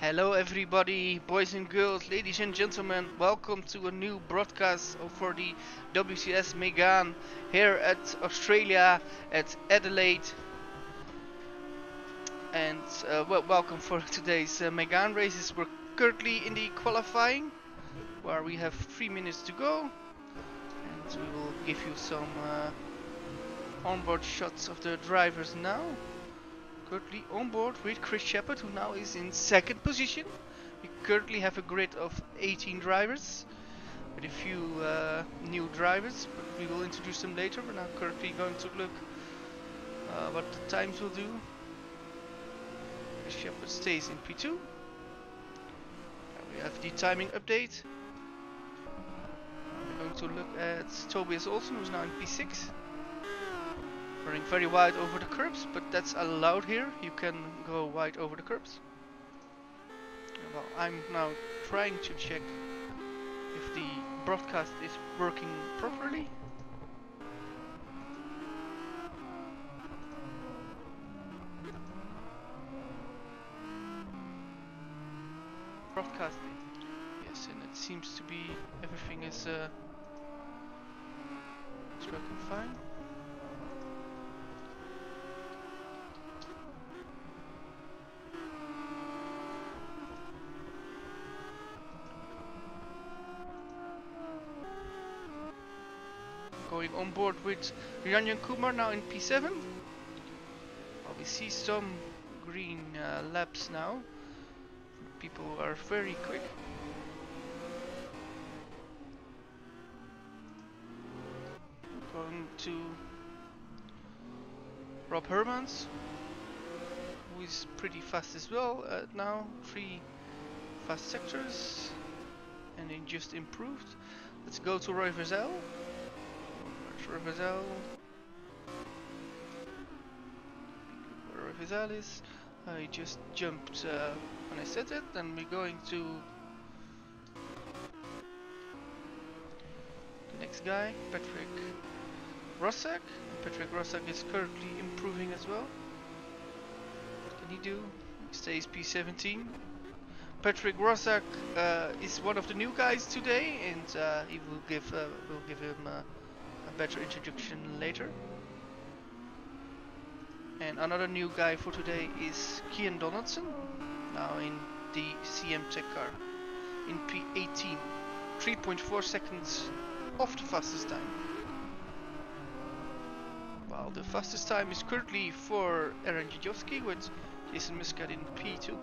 Hello everybody, boys and girls, ladies and gentlemen, welcome to a new broadcast for the WCS Megané here at Australia, at Adelaide. And welcome for today's Megané races. We're currently in the qualifying, where we have 3 minutes to go. And we will give you some onboard shots of the drivers now. Currently on board with Chris Shepard, who now is in second position. We currently have a grid of 18 drivers with a few new drivers, but we will introduce them later. We're now currently going to look what the times will do. Chris Shepard stays in P2. We have the timing update. We're going to look at Tobias Olsen, who's now in P6. Running very wide over the curbs, but that's allowed here. You can go wide over the curbs. Well, I'm now trying to check if the broadcast is working properly. Broadcasting. Yes, and it seems to be everything is working fine. Going on board with Ranjan Kumar now in P7. Well, we see some green laps now. People are very quick. Going to Rob Hermans, who is pretty fast as well now. 3 fast sectors, and he just improved. Let's go to Roy Verzel. Where Roy Verzel is. I just jumped when I said it. Then we're going to the next guy, Patrick Rossack. Patrick Rossack is currently improving as well. What can he do? He stays P17. Patrick Rossack is one of the new guys today, and he will give him a better introduction later. And another new guy for today is Kian Donaldson, now in the CM Tech car in P18, 3.4 seconds off the fastest time. While the fastest time is currently for Aaron Jajowski with Jason Muscat in P2.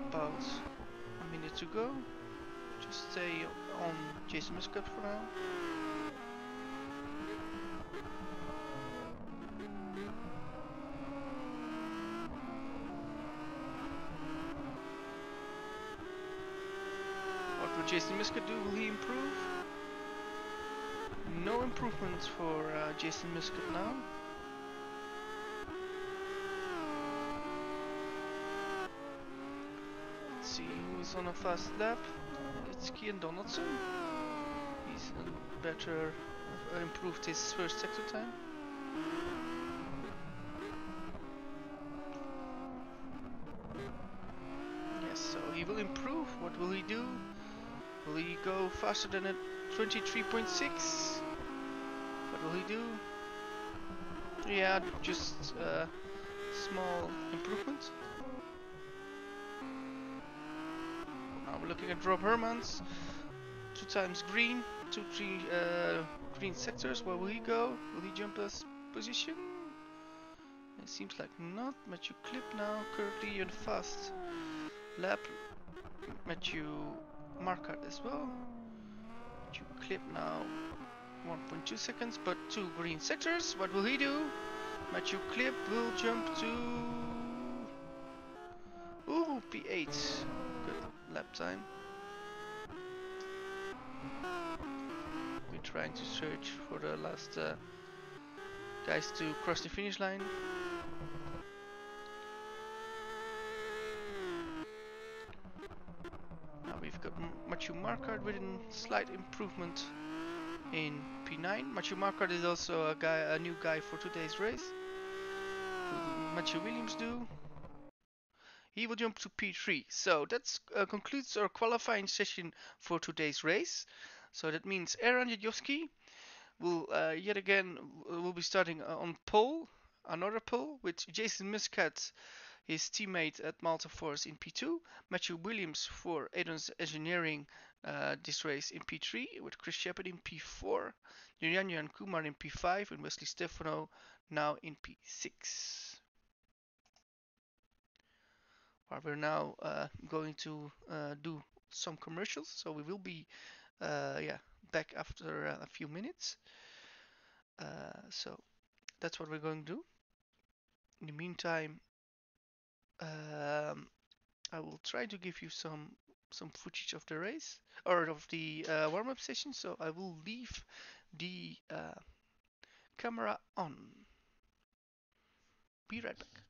About a minute to go. Just stay on Jason Muscat for now. What will Jason Muscat do? Will he improve? No improvements for Jason Muscat now. See who's on a fast lap. It's Kian Donaldson. He's better improved his first sector time. Yes, so he will improve. What will he do? Will he go faster than a 23.6? What will he do? Yeah, just small improvement. We're looking at Rob Hermans, 2 times green, 3 green sectors. Where will he go? Will he jump a position? It seems like not. Matthew Clip now currently in fast lap. Matthew Marquardt as well. Matthew Clip now 1.2 seconds, but 2 green sectors. What will he do? Matthew Clip will jump to P8. Good lap time. We're trying to search for the last guys to cross the finish line. Now we've got Matthew Marquardt with a slight improvement in P9. Matthew Marquardt is also a new guy for today's race. What will Matthew Williams do? He will jump to P3. So that concludes our qualifying session for today's race. So that means Aaron Jadjowski will yet again will be starting on pole, another pole, with Jason Muscat, his teammate at Malta Force, in P2. Matthew Williams for Aidon's Engineering this race in P3, with Chris Shepard in P4, Niryanjan Kumar in P5, and Wesley Stefano now in P6. We're now going to do some commercials, so we will be back after a few minutes. So that's what we're going to do. In the meantime, I will try to give you some footage of the race or of the warm-up session. So I will leave the camera on. Be right back.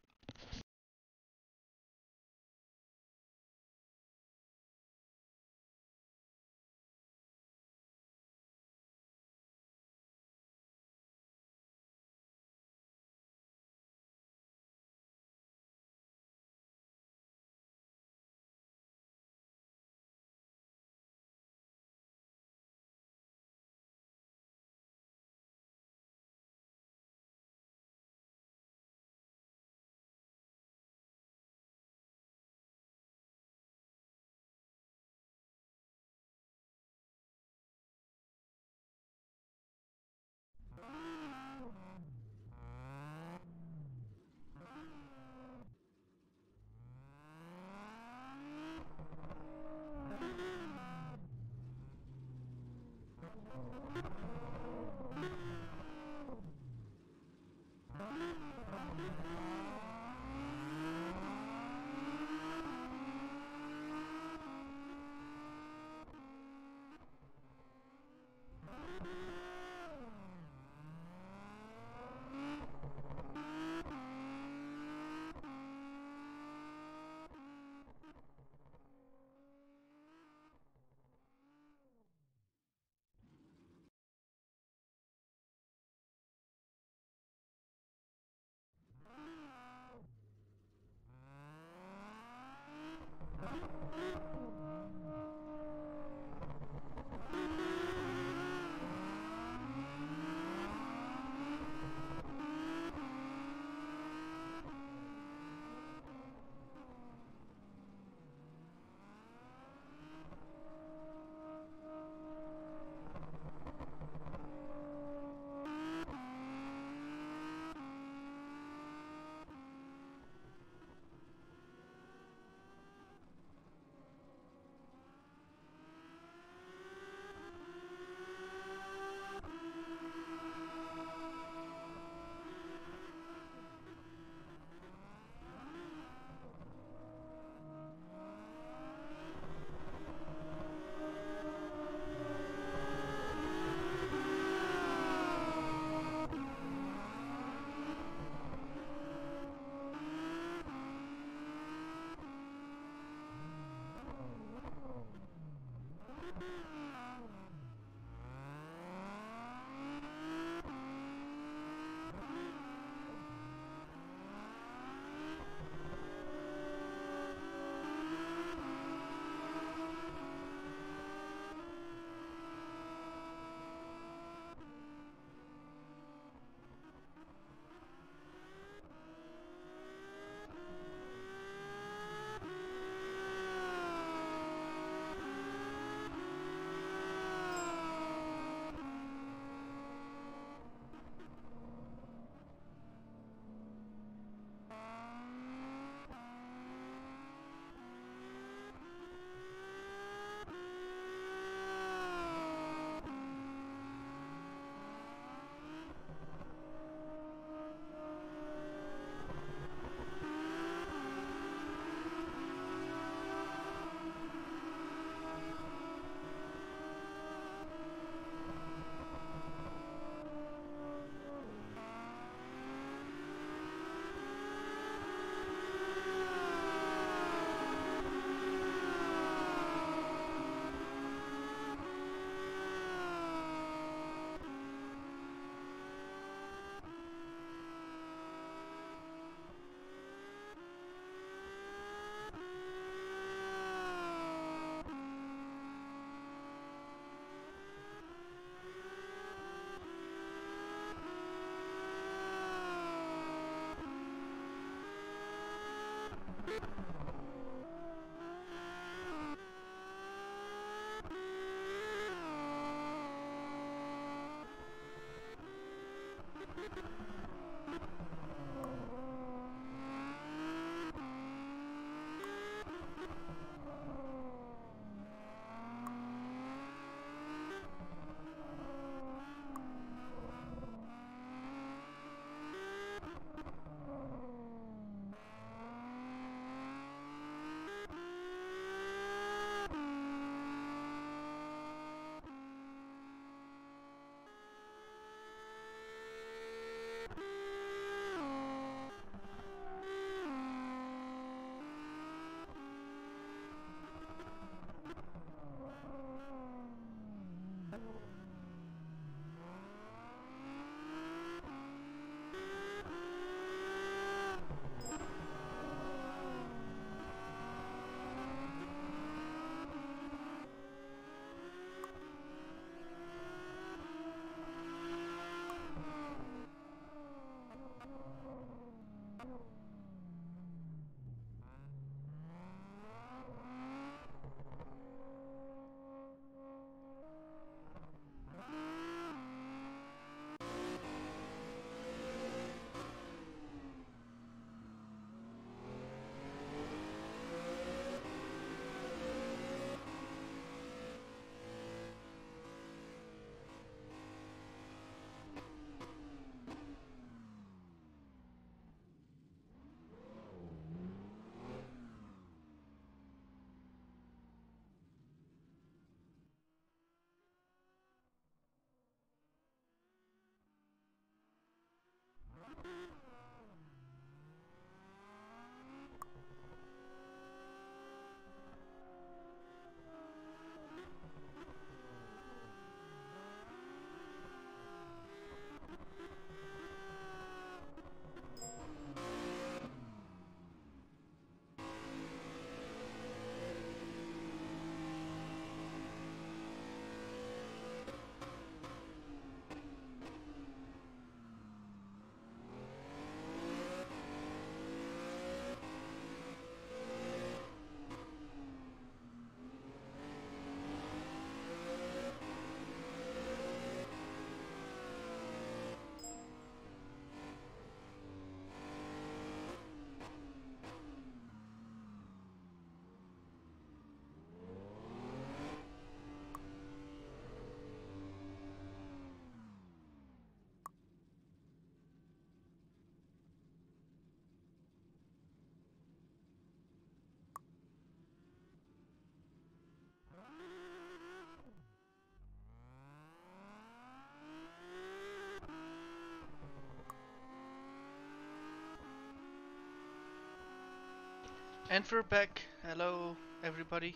And we're back. Hello, everybody.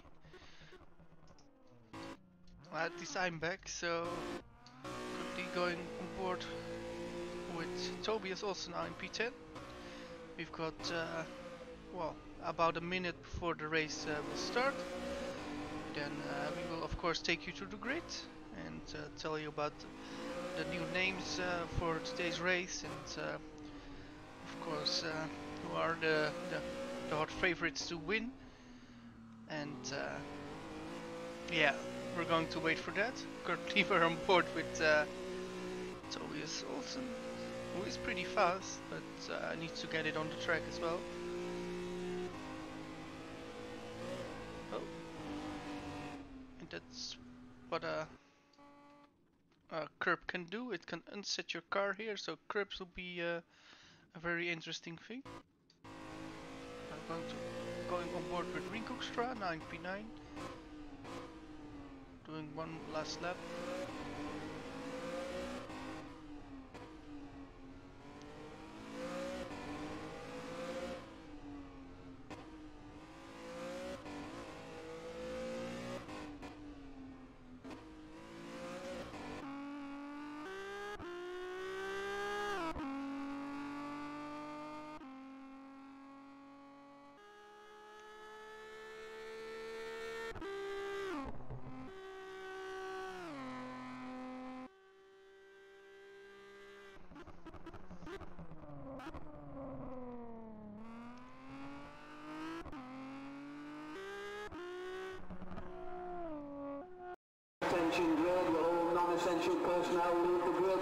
At least I'm back, so quickly going on board with Tobias also now in P10. We've got, well, about a minute before the race will start. Then we will of course take you through the grid and tell you about the new names for today's race and of course who are the hot favorites to win. And yeah, we're going to wait for that. Currently we're on board with Tobias Olsen, who is pretty fast, but needs to get it on the track as well. Oh, and that's what a curb can do. It can unset your car here, so curbs will be a very interesting thing. I'm going on board with Rinkokstra, 9P9, doing one last lap.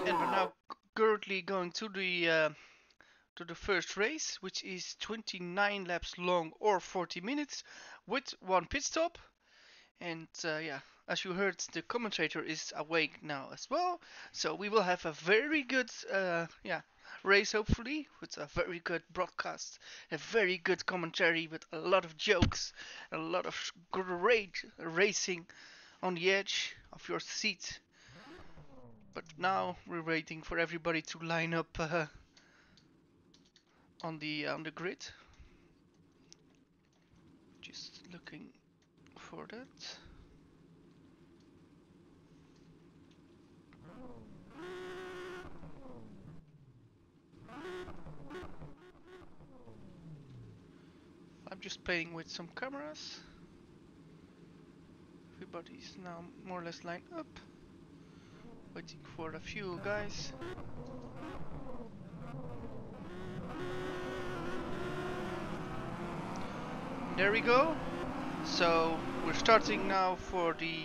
And we're now currently going to the first race, which is 29 laps long or 40 minutes with one pit stop. And yeah, as you heard, the commentator is awake now as well. So we will have a very good race, hopefully, with a very good broadcast, a very good commentary with a lot of jokes, a lot of great racing on the edge of your seat. But now we're waiting for everybody to line up on the grid. Just looking for that. I'm just playing with some cameras. Everybody's now more or less lined up. Waiting for a few guys. There we go. So we're starting now for the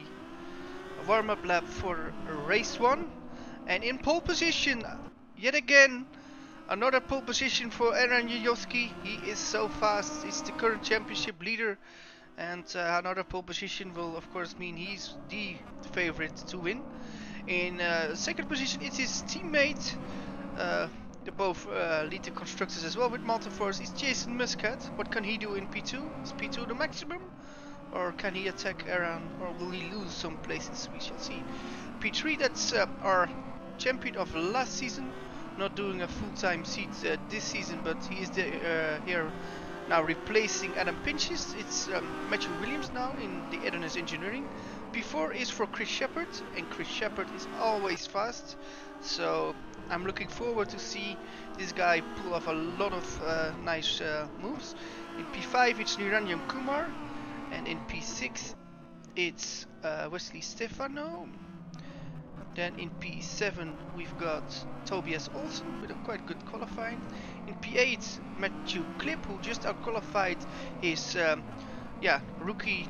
warm-up lap for race 1. And in pole position, yet again, another pole position for Aaron Jojoski. He is so fast. He's the current championship leader. And another pole position will of course mean he's the favorite to win. In second position it's his teammate. They both lead the constructors as well with Multiforce. It's Jason Muscat. What can he do in P2? Is P2 the maximum? Or can he attack Aaron? Or will he lose some places? We shall see. P3, that's our champion of last season. Not doing a full-time seat this season, but he is here now replacing Adam Pinches. It's Matthew Williams now in the Adonis Engineering. P4 is for Chris Shepard, and Chris Shepard is always fast. So I'm looking forward to see this guy pull off a lot of nice moves. In P5 it's Niranjan Kumar, and in P6 it's Wesley Stefano. Then in P7 we've got Tobias Olsen with a quite good qualifying. In P8 Matthew Klipp, who just out-qualified his rookie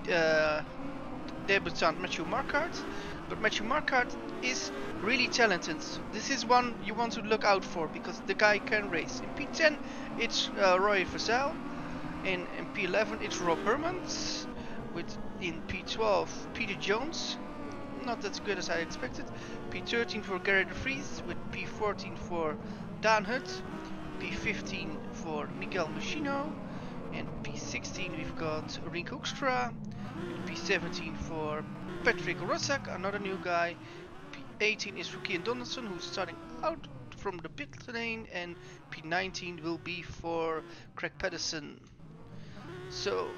debutant Matthew Marquardt. But Matthew Marquardt is really talented. This is one you want to look out for because the guy can race. In P10 it's Roy Vazel. In P11 it's Rob Hermans. In P12 Peter Jones. Not as good as I expected. P13 for Gary de Vries, with P14 for Dan Hutt, P15 for Miguel Muschino, and P16 we've got Rink Hoekstra, P17 for Patrick Rossack, another new guy, P18 is for Kian Donaldson, who's starting out from the pit lane, and P19 will be for Craig Pedersen. So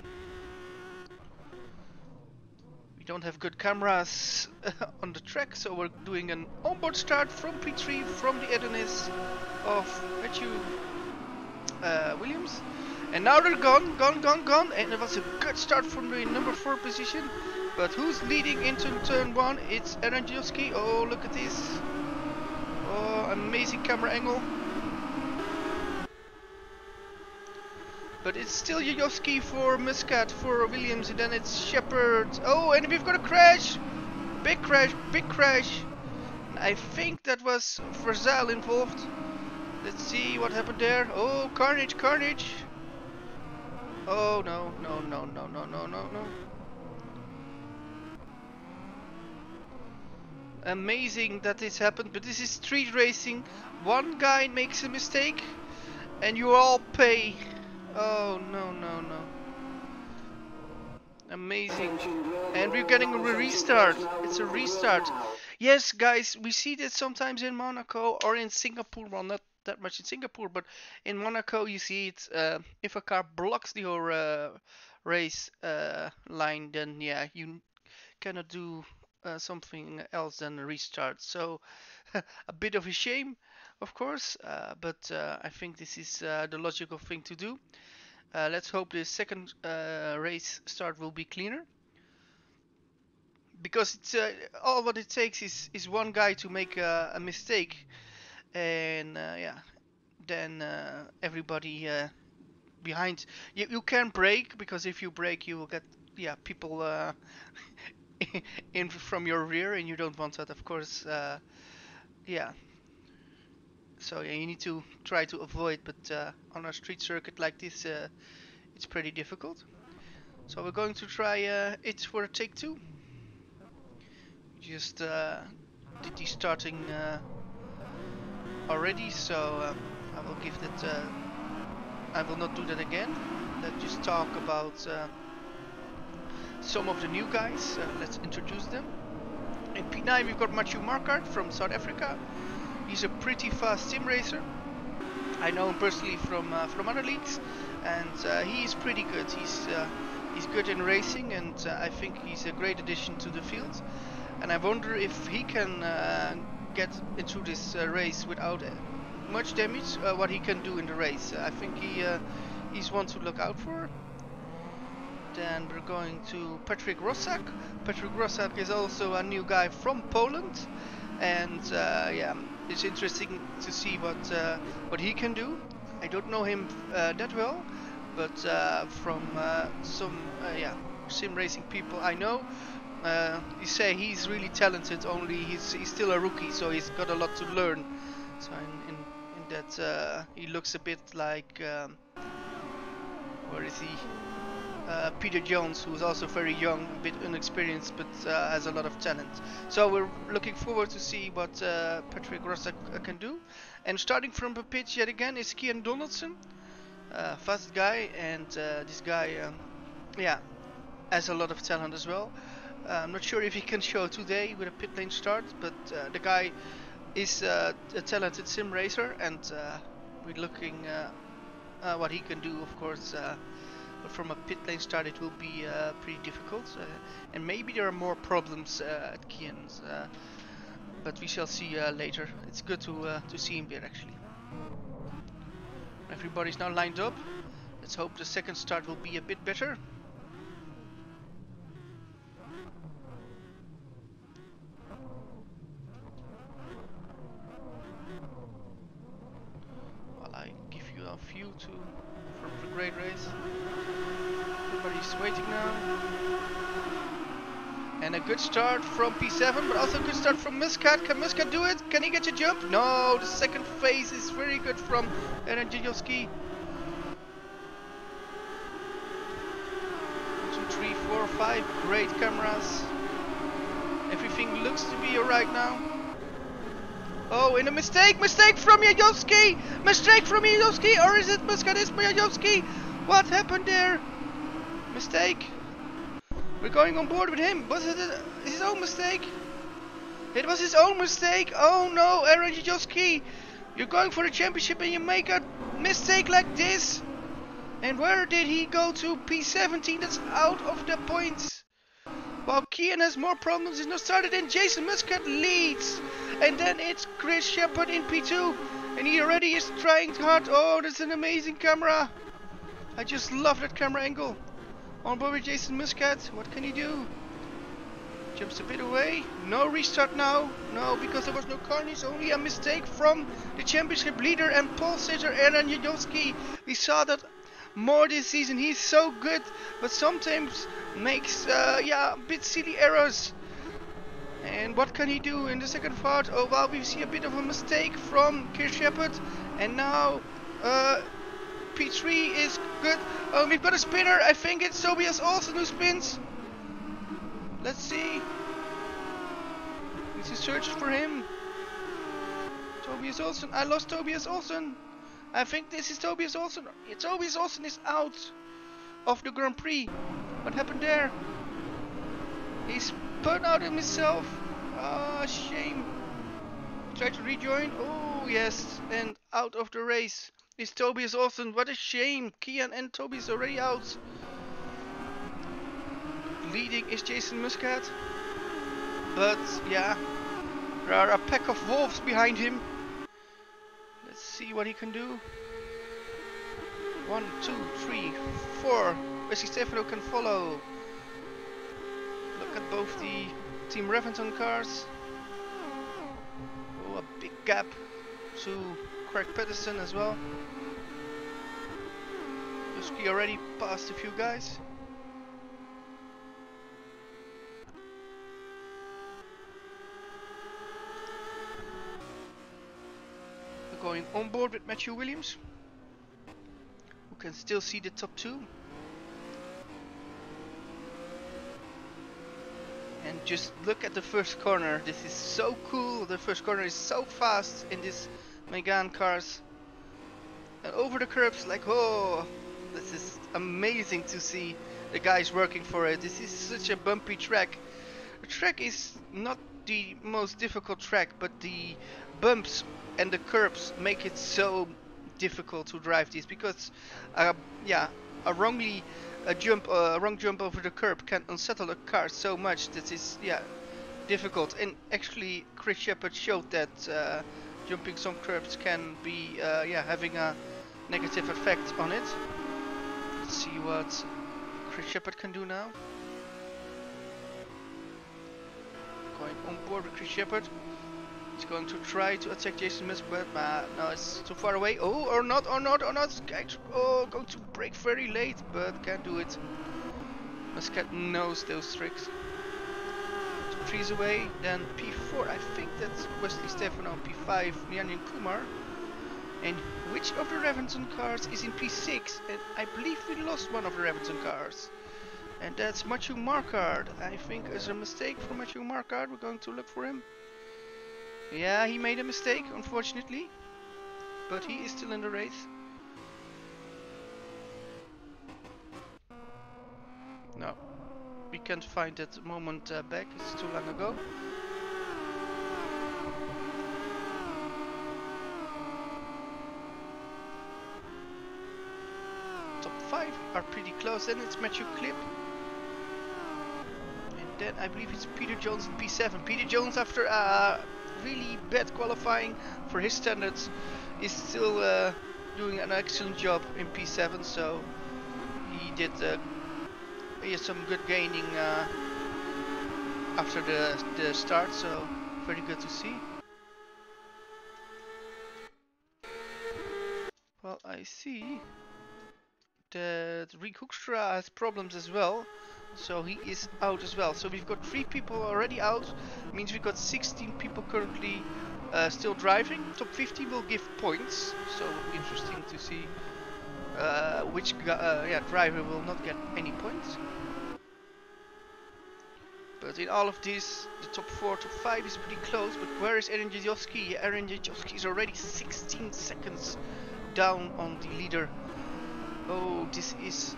don't have good cameras on the track, so we're doing an onboard start from P3 from the Adonis of Matthew Williams. And now they're gone, and it was a good start from the number 4 position. But who's leading into turn 1? It's Aaron Jojoski. Oh, look at this. Oh, amazing camera angle. But it's still Jojoski for Muscat, for Williams, and then it's Shepard. Oh, and we've got a crash! Big crash, big crash! I think that was Verzal involved. Let's see what happened there. Oh, carnage, carnage! Oh, no. Amazing that this happened, but this is street racing. One guy makes a mistake, and you all pay. Oh, no. Amazing. And we're getting a restart. It's a restart. Yes, guys, we see that sometimes in Monaco or in Singapore. Well, not that much in Singapore, but in Monaco you see it. If a car blocks the race line, then yeah, you cannot do something else than a restart. So a bit of a shame, of course, but I think this is the logical thing to do. Let's hope the second race start will be cleaner, because it's all what it takes is one guy to make a mistake, and yeah, then everybody behind you can brake, because if you brake you will get people in from your rear, and you don't want that, of course. Yeah. So yeah, you need to try to avoid, but on a street circuit like this, it's pretty difficult. So we're going to try it for a take two. Just did the starting already, so I will give that. I will not do that again. Let's just talk about some of the new guys. Let's introduce them. In P9 we've got Matthew Marquardt from South Africa. He's a pretty fast sim racer. I know him personally from other leagues, and he is pretty good. He's good in racing, and I think he's a great addition to the field. And I wonder if he can get into this race without much damage. What he can do in the race. I think he's one to look out for. Then we're going to Patrick Rossak. Patrick Rossak is also a new guy from Poland, and yeah, it's interesting to see what he can do. I don't know him that well, but from some yeah, sim racing people I know, you say he's really talented. Only he's still a rookie, so he's got a lot to learn. So in that he looks a bit like where is he? Peter Jones, who's also very young, a bit inexperienced, but has a lot of talent. So we're looking forward to see what Patrick Rossak can do. And starting from the pitch yet again is Kian Donaldson, fast guy, and this guy, yeah, has a lot of talent as well. I'm not sure if he can show today with a pit lane start, but the guy is a talented sim racer, and we're looking what he can do, of course. But from a pit lane start it will be pretty difficult, and maybe there are more problems at Kian's, but we shall see later. It's good to see him there actually. Everybody's now lined up. Let's hope the second start will be a bit better. While I give you a view for the great race. Everybody's waiting now. And a good start from P7, but also a good start from Muscat. Can Muscat do it? Can he get a jump? No, the second phase is very good from Aaron Jijowski. 1, 2, 3, 4, 5. Great cameras. Everything looks to be alright now. Oh, and a mistake! Mistake from Jijowski! Mistake from Jijowski! Or is it Muscat? It's Jijowski! What happened there? Mistake. We're going on board with him. Was it his own mistake? It was his own mistake. Oh no, Aaron Jijowski. You're going for the championship and you make a mistake like this. And where did he go to? P17. That's out of the points. While Kian has more problems. He's not started in. Jason Muscat leads. And then it's Chris Shepard in P2. And he already is trying hard. Oh, that's an amazing camera. I just love that camera angle. On board with Jason Muscat. What can he do? Jumps a bit away. No restart now. No, because there was no carnage. Only a mistake from the championship leader and pole sitter Aaron Jijowski. We saw that more this season. He's so good, but sometimes makes yeah, a bit silly errors. And what can he do in the second part? Oh well, we see a bit of a mistake from Chris Shepard. And now P3 is good. We've got a spinner. I think it's Tobias Olsen who spins. Let's see. Need to search for him. Tobias Olsen. I lost Tobias Olsen. I think this is Tobias Olsen. Tobias Olsen is out of the Grand Prix. What happened there? He's put out himself. Ah, shame. Try to rejoin. Oh yes, and out of the race. Is Tobias Olsen. What a shame. Kian and Tobias already out. Leading is Jason Muscat. But yeah, there are a pack of wolves behind him. Let's see what he can do. 1, 2, 3, 4. Wesley Stefano can follow. Look at both the Team Reventon cars. Oh, a big gap to Craig Pedersen as well. Jijowski already passed a few guys. We're going on board with Matthew Williams, who can still see the top two. And just look at the first corner. This is so cool. The first corner is so fast in this Megane cars. And over the curbs, like, oh, this is amazing to see the guys working for it. This is such a bumpy track. The track is not the most difficult track, but the bumps and the curbs make it so difficult to drive this, because yeah, a wrong jump over the curb can unsettle a car so much that is, yeah, difficult. And actually Chris Shepard showed that jumping some curbs can be yeah, having a negative effect on it. Let's see what Chris Shepard can do now. Going on board with Chris Shepard. He's going to try to attack Jason Musk, but no, it's too far away. Oh, or not. Oh, going to brake very late, but can't do it. Muscat knows those tricks. 2 trees away, then P4. I think that's Wesley Stefano. P5, Nyanyan Kumar. And which of the Reventon cars is in P6? And I believe we lost one of the Reventon cars. And that's Matthew Marquardt. I think it's a mistake from Matthew Marquardt. We're going to look for him. Yeah, he made a mistake, unfortunately. But he is still in the race. No, we can't find that moment back. It's too long ago. Top 5 are pretty close. Then it's Matthew Clip. And then I believe it's Peter Jones in P7. Peter Jones, after really bad qualifying for his standards, is still doing an excellent job in P7. So he did he has some good gaining after the start, so very good to see. Well, I see that Rick Hoekstra has problems as well, so he is out as well. So we've got 3 people already out. Means we've got 16 people currently still driving. Top 50 will give points, so it'll be interesting to see which yeah, driver will not get any points. But in all of this, the top 4, top 5 is pretty close. But where is Aaron Jajowski? Aaron Jajowski is already 16 seconds down on the leader. Oh, this is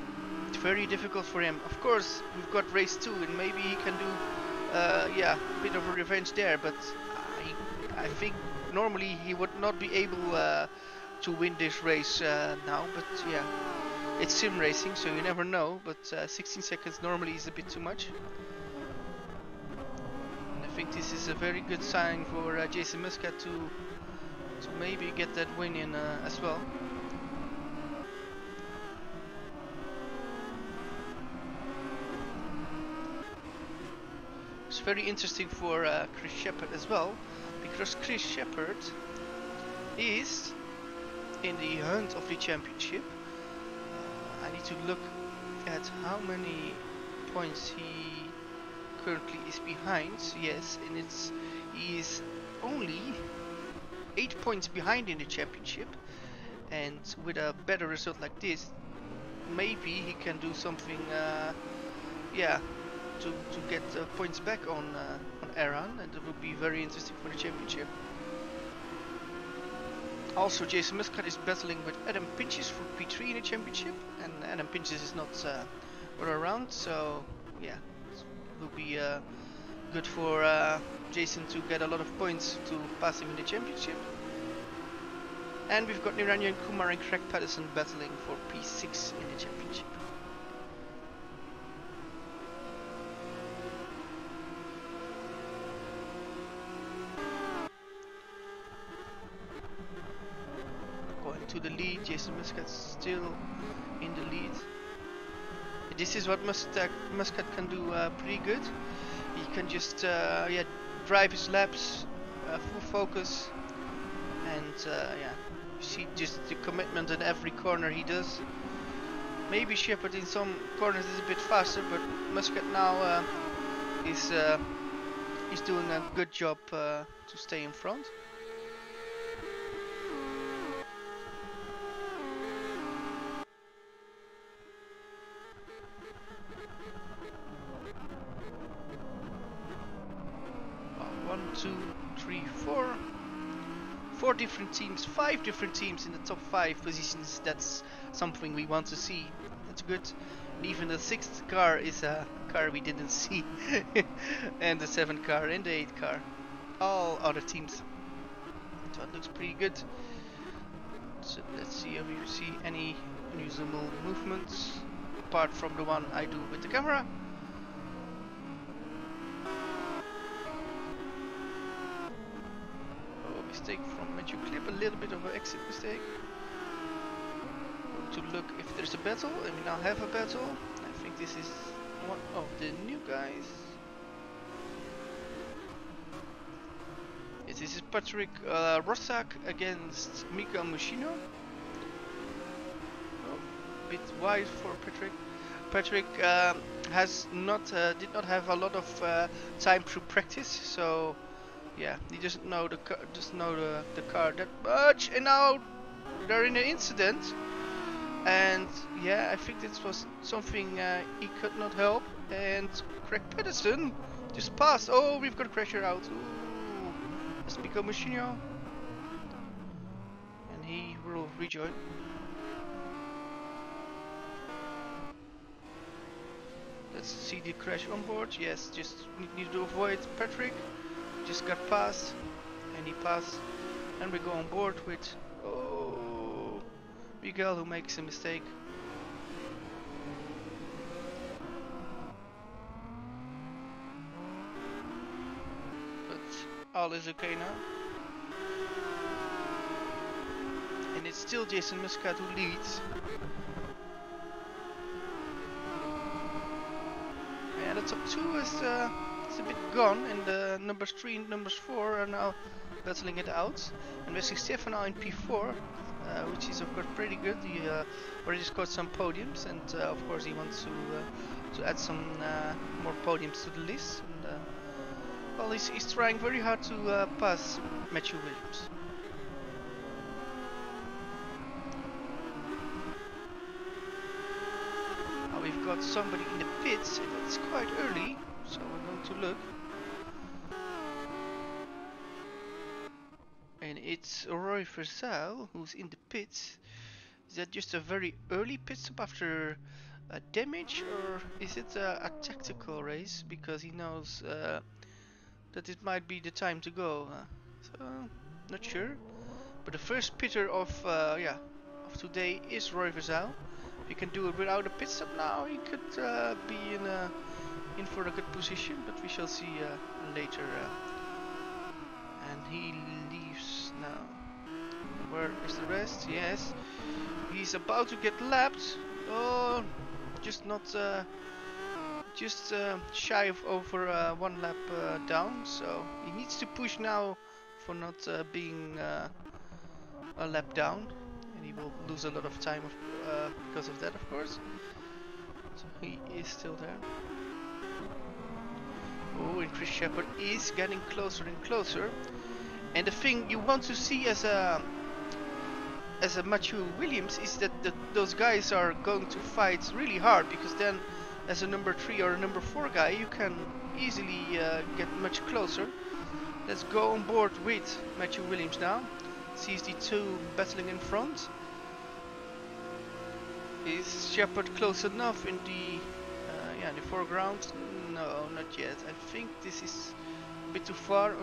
very difficult for him. Of course, we've got race 2, and maybe he can do yeah, a bit of a revenge there. But I think normally he would not be able to win this race now. But yeah, it's sim racing, so you never know. But 16 seconds normally is a bit too much. And I think this is a very good sign for Jason Muscat to maybe get that win in as well. It's very interesting for Chris Shepard as well, because Chris Shepard is in the hunt of the championship. I need to look at how many points he currently is behind. Yes, and he is only 8 points behind in the championship, and with a better result like this, maybe he can do something yeah, to get points back on Aaron, and it would be very interesting for the championship. Also, Jason Muscat is battling with Adam Pinches for P3 in the championship, and Adam Pinches is not around, so yeah, it will be good for Jason to get a lot of points to pass him in the championship. And we've got Niranjan Kumar and Craig Patterson battling for P6 in the championship. To the lead, Jason Muscat still in the lead. This is what Muscat can do pretty good. He can just yeah, drive his laps, full focus, and yeah, you see just the commitment in every corner he does. Maybe Shepard in some corners is a bit faster, but Muscat now is doing a good job to stay in front. 2, 3, 4. 4 different teams, 5 different teams in the top 5 positions. That's something we want to see. That's good. And even the 6th car is a car we didn't see. And the 7th car and the 8th car. All other teams. So it looks pretty good. So let's see if you see any unusual movements apart from the one I do with the camera. Oh, mistake from Matthew Clip, a little bit of an exit mistake. To look if there's a battle, and we now have a battle. I think this is one of the new guys. Yes, this is Patrick Rossak against Mika Mushino. Oh, bit wide for Patrick. Patrick did not have a lot of time to practice, so yeah, he doesn't know the car that much, and now they're in an incident. And yeah, I think this was something he could not help. And Craig Pedersen just passed. Oh, we've got a crasher out. Ooh, let's become Machino. And he will rejoin. Let's see the crash on board. Yes, just need to avoid Patrick. Just got past. And he passed. And we go on board with... Miguel, who makes a mistake. But all is okay now. And it's still Jason Muscat who leads. Yeah, the top 2 is a bit gone, and the numbers 3 and numbers 4 are now battling it out. And Wesley Stefano in P4. Which is of course pretty good. He already scored some podiums, and of course he wants to add some more podiums to the list. And, well, he's trying very hard to pass Matthew Williams. Now we've got somebody in the pits, and it's quite early, so we're going to look. And it's Roy Versal who's in the pits. Is that just a very early pit stop after a damage, or is it a tactical race because he knows that it might be the time to go? So not sure. But the first pitter of today is Roy Versal. If he can do it without a pit stop now, he could be in for a good position. But we shall see later. And he leaves now. Where is the rest? Yes, he's about to get lapped. Oh, just not, shy of over 1 lap down. So he needs to push now for not being a lap down, and he will lose a lot of time because of that, of course. So he is still there. Oh, and Chris Shepard is getting closer and closer. And the thing you want to see as a Matthew Williams is that those guys are going to fight really hard, because then as a number 3 or a number 4 guy you can easily get much closer. Let's go on board with Matthew Williams now. Sees the 2 battling in front. Is Shepard close enough in the foreground? No, not yet. I think this is a bit too far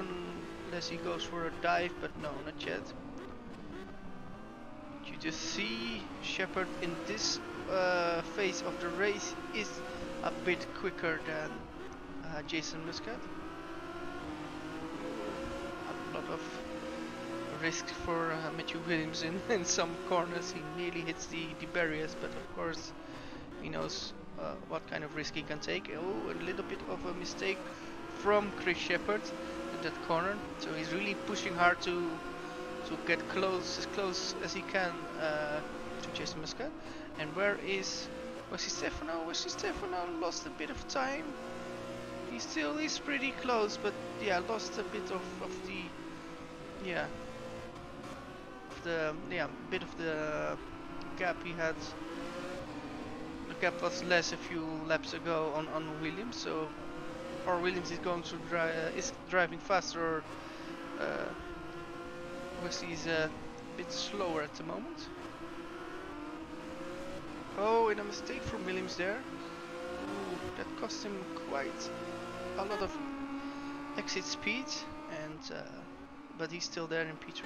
unless he goes for a dive, but no, not yet. You just see Shepard in this phase of the race is a bit quicker than Jason Muscat. A lot of risk for Matthew Williams in some corners. He nearly hits the barriers, but of course he knows what kind of risk he can take. Oh, a little bit of a mistake from Chris Shepard in that corner. So he's really pushing hard to get as close as he can to Jason Muscat. And where is Wesley Stefano? Wesley Stefano lost a bit of time. He still is pretty close, but yeah, lost a bit of the gap he had. The gap was less a few laps ago on Williams, so or Williams is going to is driving faster, or Wesley is a bit slower at the moment. Oh, and a mistake from Williams there. Ooh, that cost him quite a lot of exit speed, and but he's still there in P3.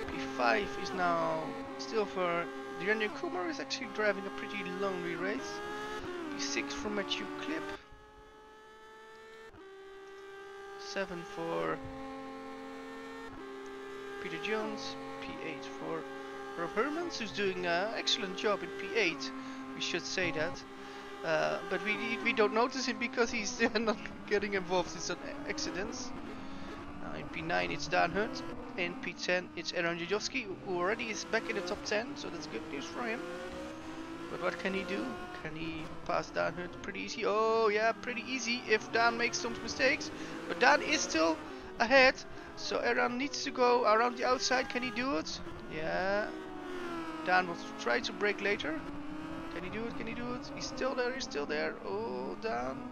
P5 is now still for Daniel Kumar, is actually driving a pretty lonely race. P6 for Matthew Clip. 7 for Peter Jones. P8 for Rob Hermans, who's doing an excellent job in P8. We should say that. But we don't notice him because he's not getting involved in some accidents. In P9 it's Dan Hunt. In P10 it's Aaron Jajowski, who already is back in the top 10, so that's good news for him. But what can he do? Can he pass Dan Hunt pretty easy? Oh yeah, pretty easy if Dan makes some mistakes. But Dan is still ahead, so Aaron needs to go around the outside. Can he do it? Yeah. Dan will try to brake later. Can he do it? Can he do it? He's still there, he's still there. Oh, Dan.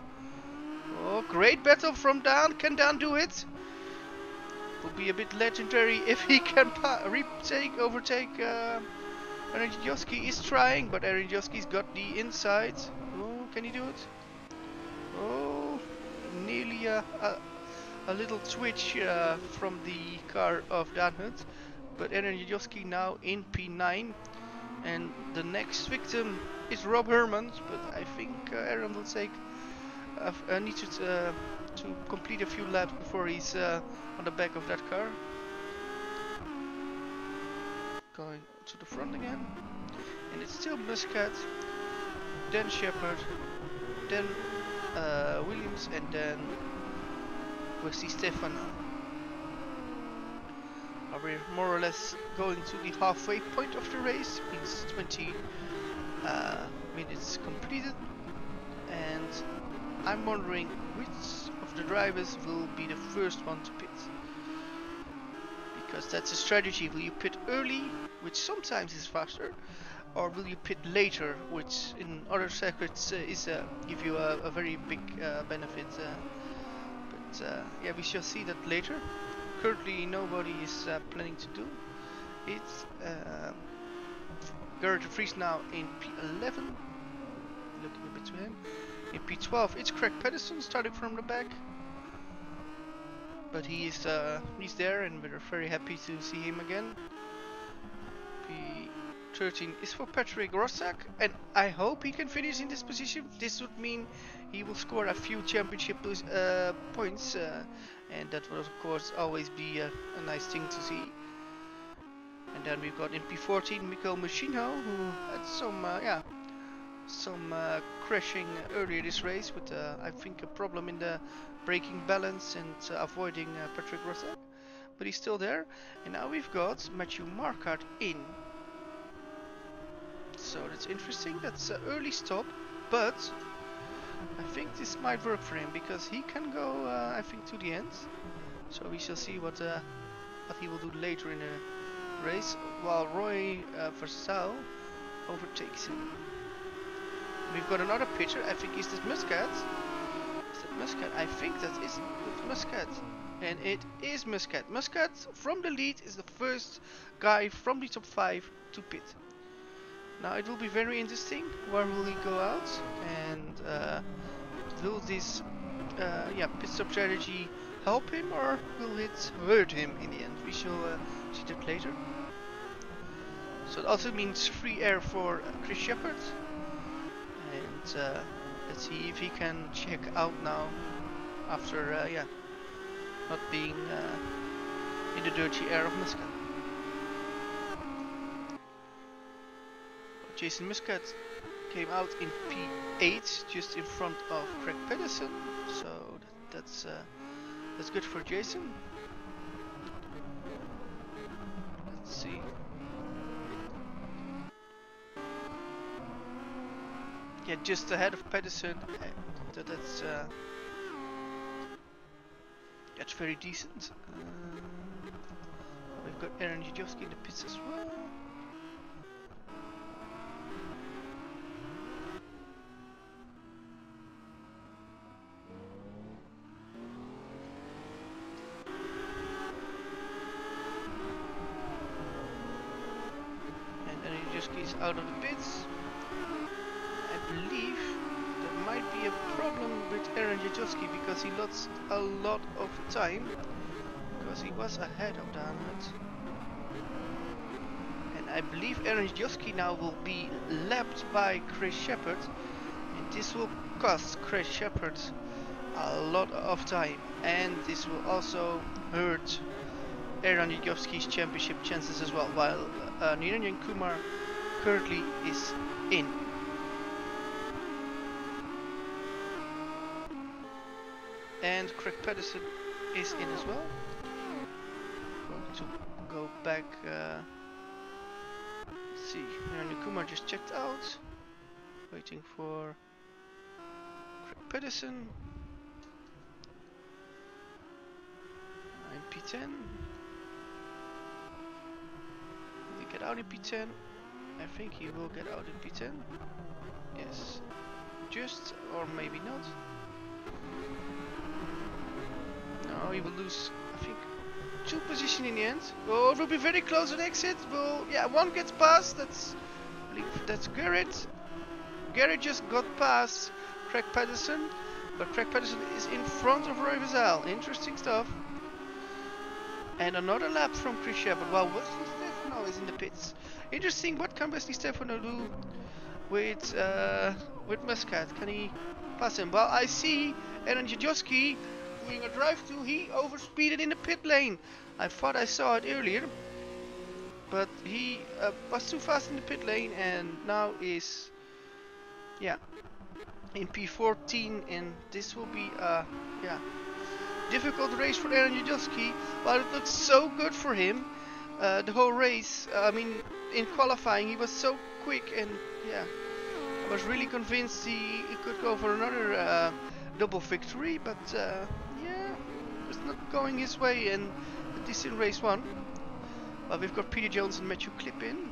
Oh, great battle from Dan. Can Dan do it? Will be a bit legendary if he can overtake Aaron Jajowski. Is trying, but Aaron Jajowski's got the inside. Oh, can he do it? Oh, nearly a little twitch from the car of Dan Hunt. But Aaron Jajowski now in P9. And the next victim is Rob Hermans, but I think Aaron will take need to complete a few laps before he's on the back of that car. Going to the front again, and it's still Muscat, then Shepard, then Williams, and then Wesley Stefano. We're more or less going to the halfway point of the race. Means 20 minutes completed, and I'm wondering which of the drivers will be the first one to pit, because that's a strategy. Will you pit early, which sometimes is faster, or will you pit later, which in other circuits is give you a very big benefit? But yeah, we shall see that later. Currently nobody is planning to do it. Gerrit de Vries now in P11, looking a bit to him. In P12 it's Craig Pedersen starting from the back, but he's there, and we're very happy to see him again. P13 is for Patrick Rossack, and I hope he can finish in this position. This would mean he will score a few championship points, and that will of course always be a nice thing to see. And then we've got in P14 Mikael Muschino, who had some crashing earlier this race with I think a problem in the braking balance and avoiding Patrick Rossack, but he's still there. And now we've got Matthew Marquardt in. So that's interesting. That's an early stop, but I think this might work for him because he can go, I think, to the end. So we shall see what he will do later in the race, while Roy Versal overtakes him. We've got another pitcher. I think is this Muscat. Is that Muscat? I think that is Muscat, and it is Muscat. Muscat from the lead is the first guy from the top 5 to pit. Now it will be very interesting. Where will he go out? And will this pit stop strategy help him, or will it hurt him in the end? We shall see that later. So it also means free air for Chris Shepard. And let's see if he can check out now after not being in the dirty air of Muscat. Jason Muscat came out in P8, just in front of Craig Pedersen, so that's good for Jason. Let's see. Yeah, just ahead of Pedersen. That's very decent. We've got Aaron Jajowski in the pits as well. out of the pits. I believe that might be a problem with Aaron Jajowski because he lost a lot of time because he was ahead of the helmet. And I believe Aaron Jajowski now will be lapped by Chris Shepard, and this will cost Chris Shepard a lot of time, and this will also hurt Aaron Jajowski's championship chances as well, while Niranjan Kumar currently is in. And Craig Pedersen is in as well. Going to go back. Let's see, Niranjan Kumar just checked out. Waiting for Craig Pedersen. I'm P10. Will he get out in P10? I think he will get out in P10. Yes. Just, or maybe not. No, he will lose, I think, 2 positions in the end. Oh, it will be very close at exit. Well, yeah, one gets past. That's Garrett. Garrett just got past Craig Pedersen, but Craig Pedersen is in front of Roy Vazel. Interesting stuff. And another lap from Chris Shepard. Well, Wesley Stefano is in the pits. Interesting. What can Wesley Stefano do with Muscat? Can he pass him? Well, I see Aaron Jajowski doing a drive-through. He overspeeded in the pit lane. I thought I saw it earlier, but he was too fast in the pit lane, and now is, yeah, in P14, and this will be yeah, difficult race for Aaron Jajowski. But it looks so good for him. The whole race, I mean, in qualifying he was so quick, and yeah, I was really convinced he could go for another double victory, but yeah, it's not going his way, and at least in race 1. Well, we've got Peter Jones and Matthew Clip in.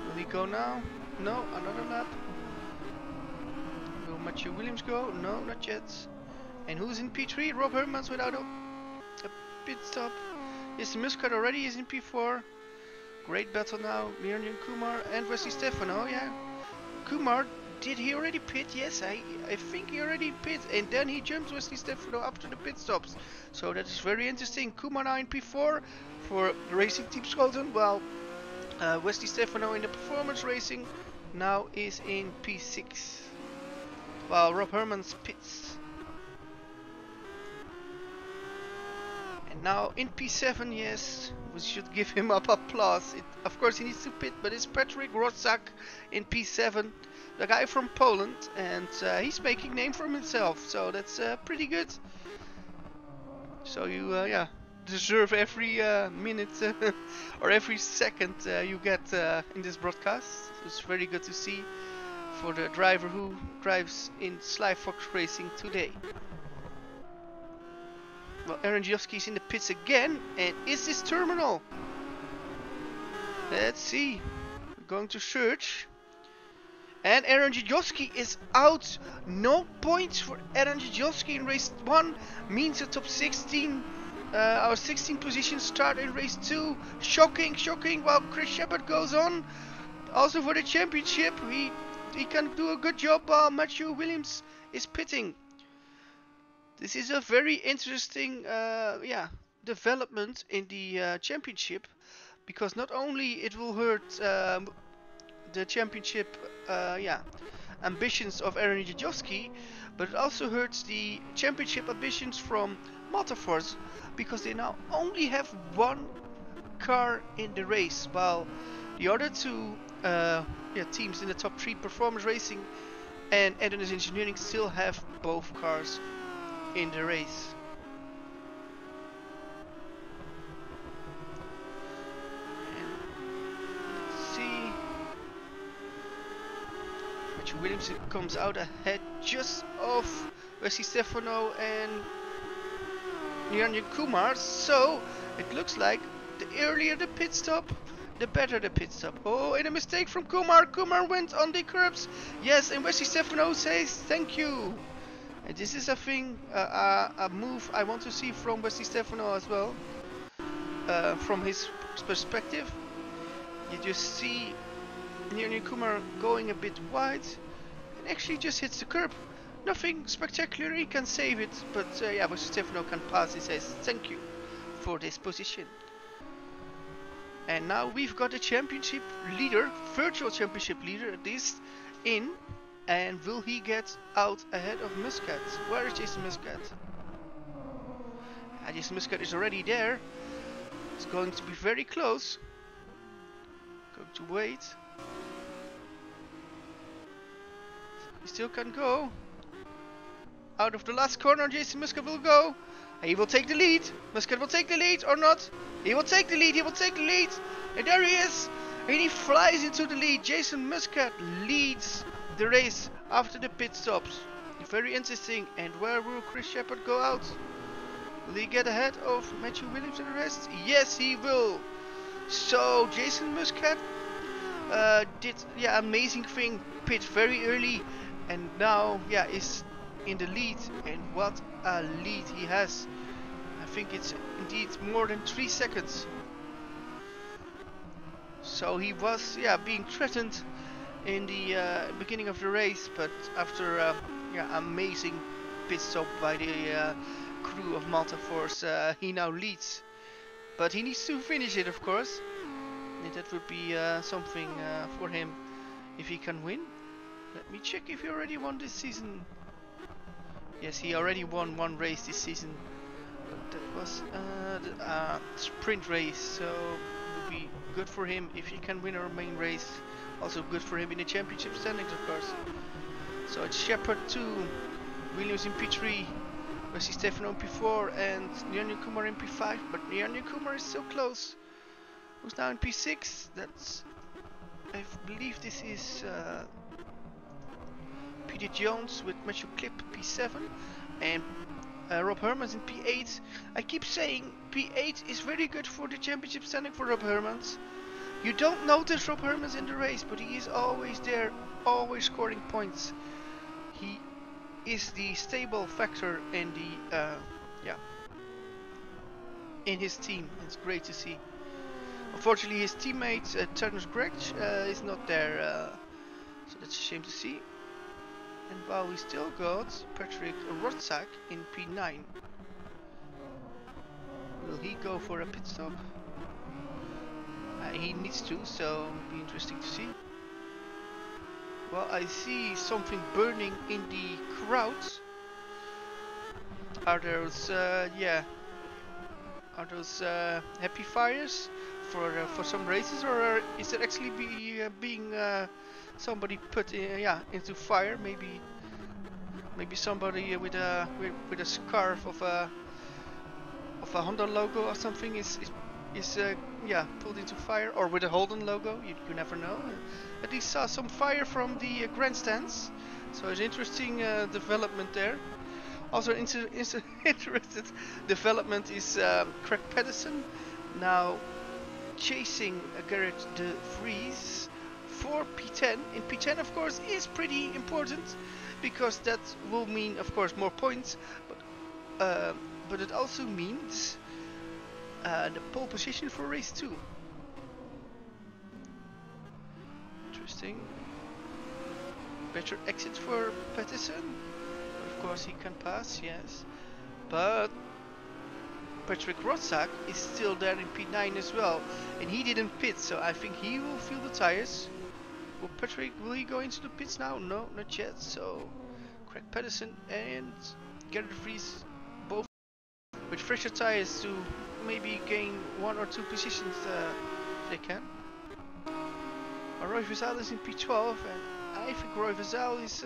Will he go now? No, another lap. Will Matthew Williams go? No, not yet. And who's in P3? Rob Hermans without a pit stop. Yes, Muscat already is in P4. Great battle now. Niranjan Kumar and Wesley Stefano. Yeah, Kumar, did he already pit? Yes, I think he already pit, and then he jumps Wesley Stefano after the pit stops. So that is very interesting. Kumar now in P4 for Racing Team Scotland, while Wesley Stefano in the performance racing now is in P6, while Rob Hermans pits. And now in P7, yes, we should give him up applause. Of course he needs to pit, but it's Patrick Roszak in P7, the guy from Poland, and he's making name for himself, so that's pretty good. So you yeah, deserve every minute or every second you get in this broadcast. It's very good to see for the driver who drives in Sly Fox Racing today. Well, Aaron Jajowski is in the pits again, and is this terminal? Let's see. We're going to search. And Aaron Jajowski is out. No points for Aaron Jajowski in race 1. Means a top 16. Our 16 position start in race 2. Shocking, shocking. While Chris Shepard goes on. Also for the championship. He can do a good job while Matthew Williams is pitting. This is a very interesting yeah, development in the championship, because not only it will hurt the championship yeah, ambitions of Aaron Jajowski, but it also hurts the championship ambitions from Motorforce, because they now only have 1 car in the race, while the other 2 yeah, teams in the top 3, Performance Racing and Adelaide Engineering, still have both cars in the race. And let's see. Matthew Williams comes out ahead just of Wesley Stefano and Niranjan Kumar. So it looks like the earlier the pit stop, the better the pit stop. Oh, and a mistake from Kumar. Kumar went on the curbs. Yes, and Wesley Stefano says thank you. And this is a thing, a move I want to see from Wesley Stefano as well. From his perspective, you just see Nirni Kumar going a bit wide and actually just hits the curb. Nothing spectacular, he can save it, but yeah, Wesley Stefano can pass. He says thank you for this position. And now we've got a championship leader, virtual championship leader at least, in. And will he get out ahead of Muscat? Where is Jason Muscat? Jason Muscat is already there. It's going to be very close. Going to wait. He still can go. Out of the last corner, Jason Muscat will go. He will take the lead. Muscat will take the lead or not. He will take the lead. He will take the lead. And there he is. And he flies into the lead. Jason Muscat leads the race after the pit stops. Very interesting. And where will Chris Shepard go out? Will he get ahead of Matthew Williams and the rest? Yes, he will. So Jason Muscat did amazing thing. Pit very early, and now is in the lead. And what a lead he has! I think it's indeed more than 3 seconds. So he was being threatened in the beginning of the race, but after amazing pit stop by the crew of Malta Force, he now leads. But he needs to finish it, of course. And that would be something for him if he can win. Let me check if he already won this season. Yes, he already won 1 race this season. That was the sprint race, so it would be good for him if he can win our main race. Also good for him in the championship standings, of course. So it's Shepard 2, Williams in P3, Wesley Stefano in P4, and Nirni Kumar in P5. But Nirni Kumar is so close. Who's now in P6? That's, I believe this is Peter Jones with Matthew Clip P7, and Rob Hermans in P8. I keep saying P8 is very good for the championship standing for Rob Hermans. You don't notice Rob Hermans in the race, but he is always there, always scoring points. He is the stable factor in the in his team. It's great to see. Unfortunately, his teammate Terence Gregg is not there, so that's a shame to see. And while we still got Patrick Rotzak in P9. Will he go for a pit stop? He needs to, so it'll be interesting to see. Well, I see something burning in the crowd. Are those happy fires for some races, or is it actually being somebody put into fire? Maybe somebody with a scarf of a Honda logo or something is pulled into fire, or with a Holden logo. You never know. At least saw some fire from the grandstands, so it's interesting development there. Also interested development is Craig Pedersen now chasing Garrett De Vries for P10. In P10, of course, is pretty important because that will mean, of course, more points, but it also means the pole position for race 2. Interesting. Better exit for Pedersen. Of course, he can pass, yes. But Patrick Rotzak is still there in P9 as well, and he didn't pit, so I think he will feel the tires. Will he go into the pits now? No, not yet. So Craig Pedersen and Garrett De Vries both with fresher tires to maybe gain 1 or 2 positions if they can. Roy Vizal is in P12, and I think Roy Vizal is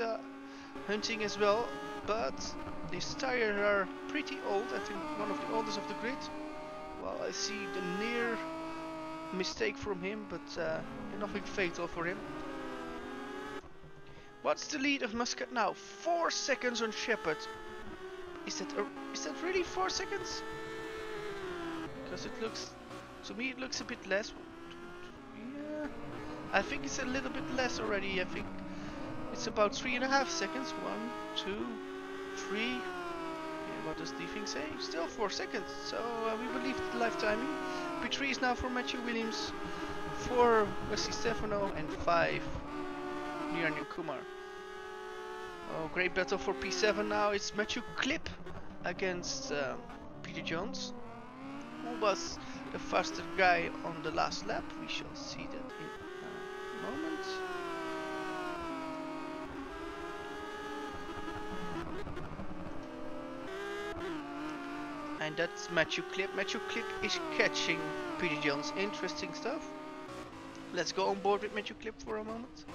hunting as well, but these tires are pretty old. I think one of the oldest of the grid. Well, I see the near mistake from him, but nothing fatal for him. What's the lead of Muscat now? 4 seconds on Shepard. Is that really 4 seconds? Because it looks, to me, it looks a bit less. I think it's a little bit less already. I think it's about 3.5 seconds. 1, 2, 3. Yeah, what does the thing say? Still 4 seconds. So we believe the live timing. P3 is now for Matthew Williams, 4 Wesley Stefano, and 5 Niranjan Kumar. Oh, great battle for P7 now. It's Matthew Clip against Peter Jones. Who was the fastest guy on the last lap? We shall see that in a moment. And that's Matthew Clip. Matthew Clip is catching Peter Jones. Interesting stuff. Let's go on board with Matthew Clip for a moment.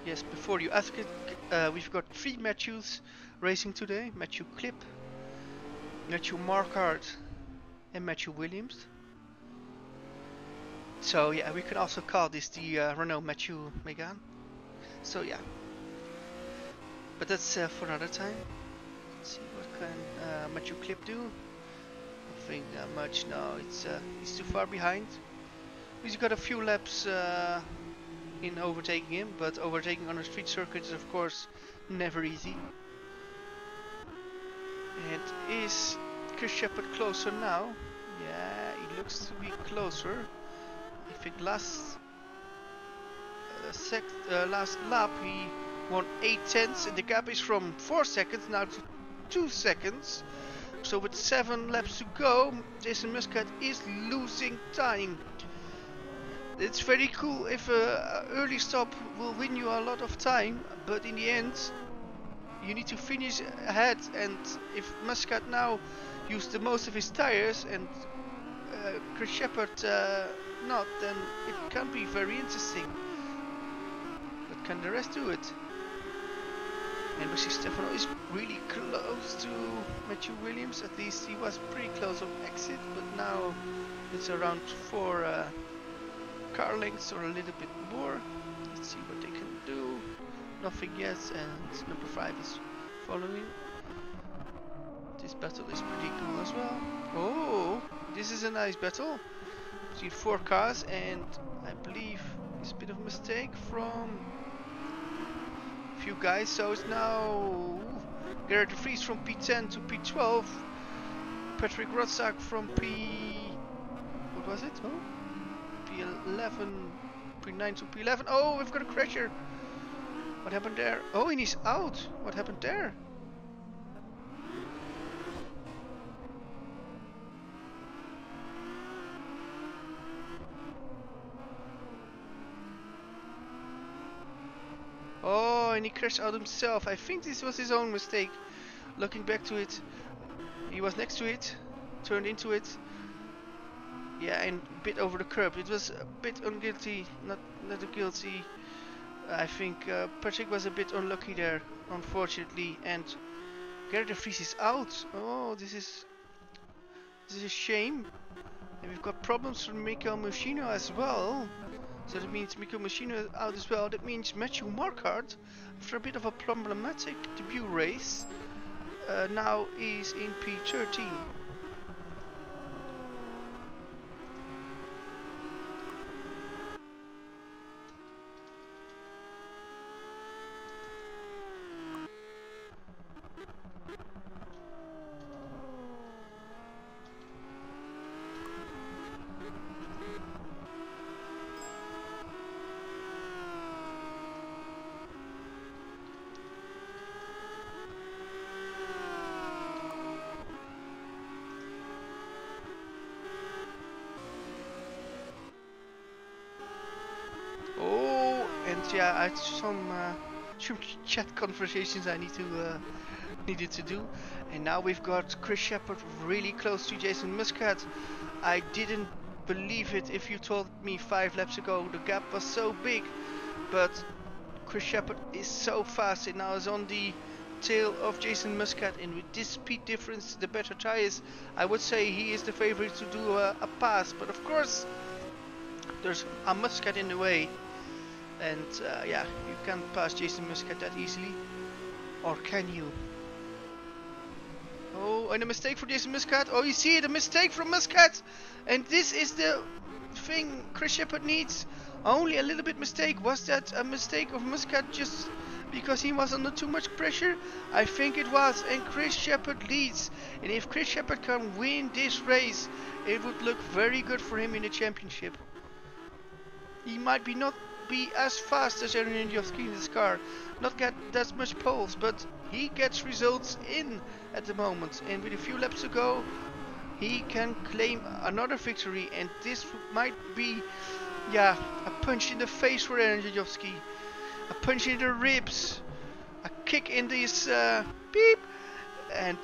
Yes, before you ask it, we've got 3 Matthews racing today. Matthew Clip, Matthew Marquardt, and Matthew Williams. So yeah, we can also call this the Renault Matthew Megané. So yeah, but that's for another time. Let's see what can Matthew Clip do. Nothing much. No, it's too far behind. He's got a few laps in overtaking him, but overtaking on a street circuit is of course never easy. And is Chris Shepherd closer now? Yeah, he looks to be closer. I think last lap he won 8/10, and the gap is from 4 seconds now to 2 seconds. So with 7 laps to go, Jason Muscat is losing time. It's very cool if an early stop will win you a lot of time, but in the end you need to finish ahead, and if Muscat now used the most of his tires and Chris Shepherd not, then it can be very interesting. But can the rest do it? And Wesley Stefano is really close to Matthew Williams. At least he was pretty close on exit, but now it's around 4 car lengths or a little bit more. Let's see what they can do. Nothing yet, and number 5 is following. This battle is pretty cool as well. Oh, this is a nice battle between 4 cars, and I believe it's a bit of a mistake from a few guys. So it's now Gerard de Vries from P10 to P12, Patrick Rotzak from what was it? Oh, P11, P9 to P11. Oh, we've got a crasher. What happened there? Oh, and he's out. What happened there? Oh, and he crashed out himself. I think this was his own mistake. Looking back to it, he was next to it, turned into it. Yeah, and bit over the curb. It was a bit unguilty, not a guilty. I think Patrick was a bit unlucky there, unfortunately, and Gerard de Vries is out. Oh, this is a shame. And we've got problems from Michael Muschino as well. So that means Michael Muschino out as well. That means Matthew Marquardt, after a bit of a problematic debut race, now is in P13. Yeah, I had some chat conversations I needed to do, and now we've got Chris Shepherd really close to Jason Muscat. I didn't believe it if you told me 5 laps ago the gap was so big, but Chris Shepherd is so fast and now is on the tail of Jason Muscat, and with this speed difference, the better tires, I would say he is the favorite to do a pass, but of course there's a Muscat in the way. And yeah, you can't pass Jason Muscat that easily. Or can you? Oh, and a mistake for Jason Muscat. Oh, you see the mistake from Muscat. And this is the thing Chris Shepherd needs. Only a little bit mistake. Was that a mistake of Muscat just because he was under too much pressure? I think it was, and Chris Shepherd leads. And if Chris Shepherd can win this race, it would look very good for him in the championship. He might not be as fast as Aaron Jovski in this car, not get that much poles, but he gets results in at the moment, and with a few laps to go he can claim another victory, and this might be, yeah, a punch in the face for Aaron Jovski, a punch in the ribs, a kick in this beep, and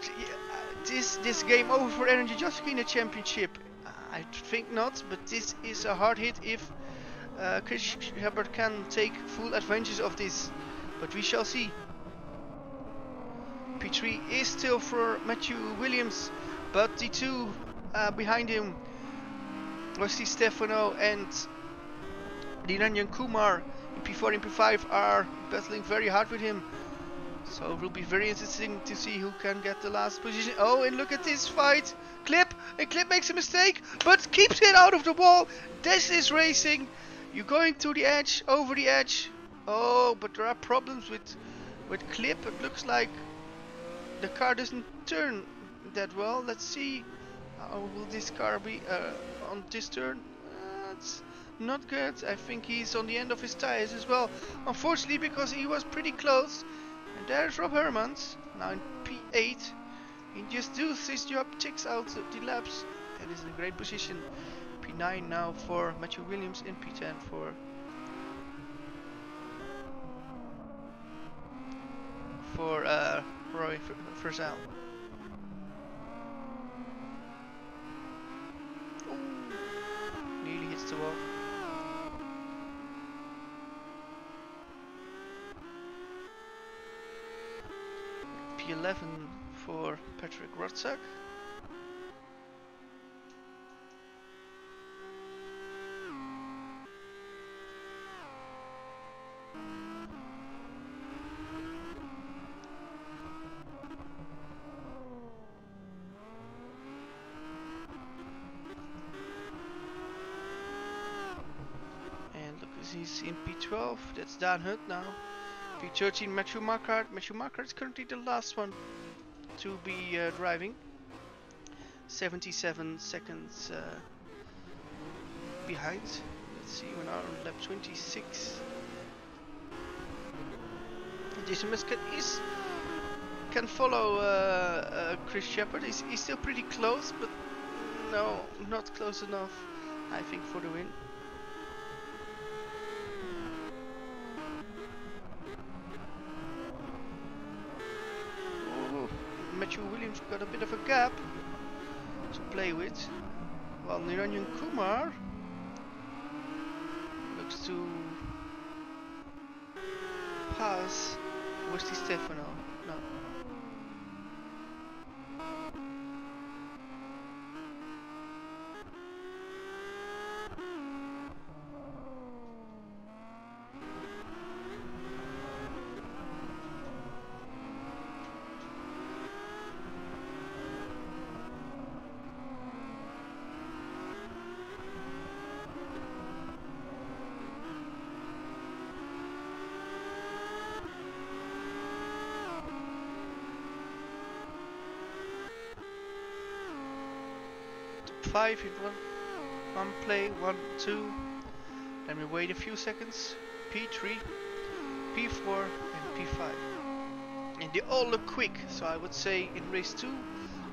this game over for Aaron Jovski in the championship. I think not, but this is a hard hit if Chris Shepherd can take full advantage of this, but we shall see. P3 is still for Matthew Williams, but the two behind him, Rusty Stefano and Niranjan Kumar in P4 and P5, are battling very hard with him. So it will be very interesting to see who can get the last position. Oh, and look at this fight. Clip, and Clip makes a mistake, but keeps it out of the wall. This is racing. You're going to the edge, over the edge. Oh, but there are problems with Clip. It looks like the car doesn't turn that well. Let's see. How will this car be on this turn? It's not good. I think he's on the end of his tires as well. Unfortunately, because he was pretty close. And there's Rob Hermans, now in P8. He just does his job, checks out the laps, and is in a great position. P9 now for Matthew Williams, and P10 for Roy Frizzell. Nearly hits the wall. P11 for Patrick Rotzak. He's in P12, that's Dan Hunt now. P13, Matthew Marquardt. Matthew Marquardt is currently the last one to be driving. 77 seconds behind. Let's see, we're now on lap 26. Jason Muscat can follow Chris Shepherd. He's still pretty close, but no, not close enough, I think, for the win. Matthew Williams got a bit of a gap to play with, while Niranjan Kumar looks to pass Rusty Stefano. No. Five in one play, 1, 2. Let me wait a few seconds. P3, P4, and P5. And they all look quick, so I would say in race 2,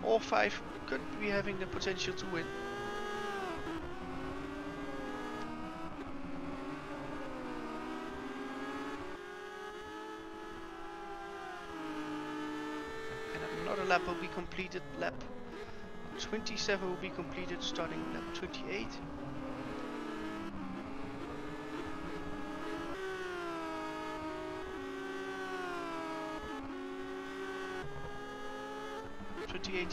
all 5 could be having the potential to win. And another lap will be completed. Lap 27 will be completed, starting lap 28.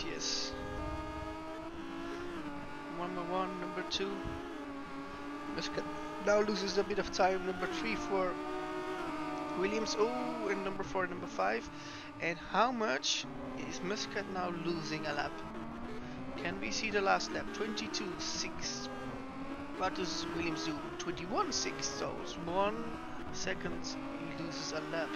Yes. Number 1, number 2. Muscat now loses a bit of time. Number 3 for Williams. Oh, and number 4, number 5. And how much is Muscat now losing a lap? Can we see the last lap? 22.6. What does Williams do? 21.6, so it's 1 second he loses a lap.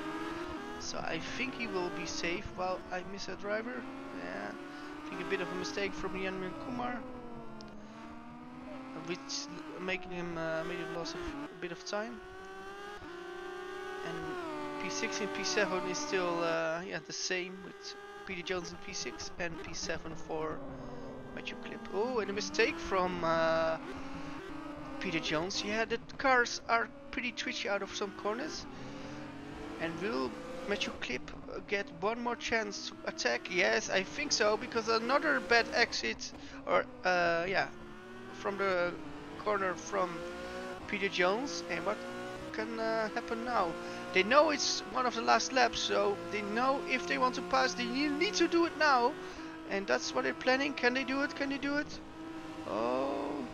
So I think he will be safe while I miss a driver. Yeah, I think a bit of a mistake from Menno Kumar, which making him made him lose a bit of time. And P6 and P7 is still yeah, the same with Peter Jones in P6 and P7 for Matthew Clip. Oh, and a mistake from Peter Jones. Yeah, the cars are pretty twitchy out of some corners. And will Matthew Clip get one more chance to attack? Yes, I think so, because another bad exit, or yeah, from the corner from Peter Jones. And what can happen now? They know it's one of the last laps, so they know if they want to pass, they need to do it now. And that's what they're planning. Can they do it? Can they do it? Oh,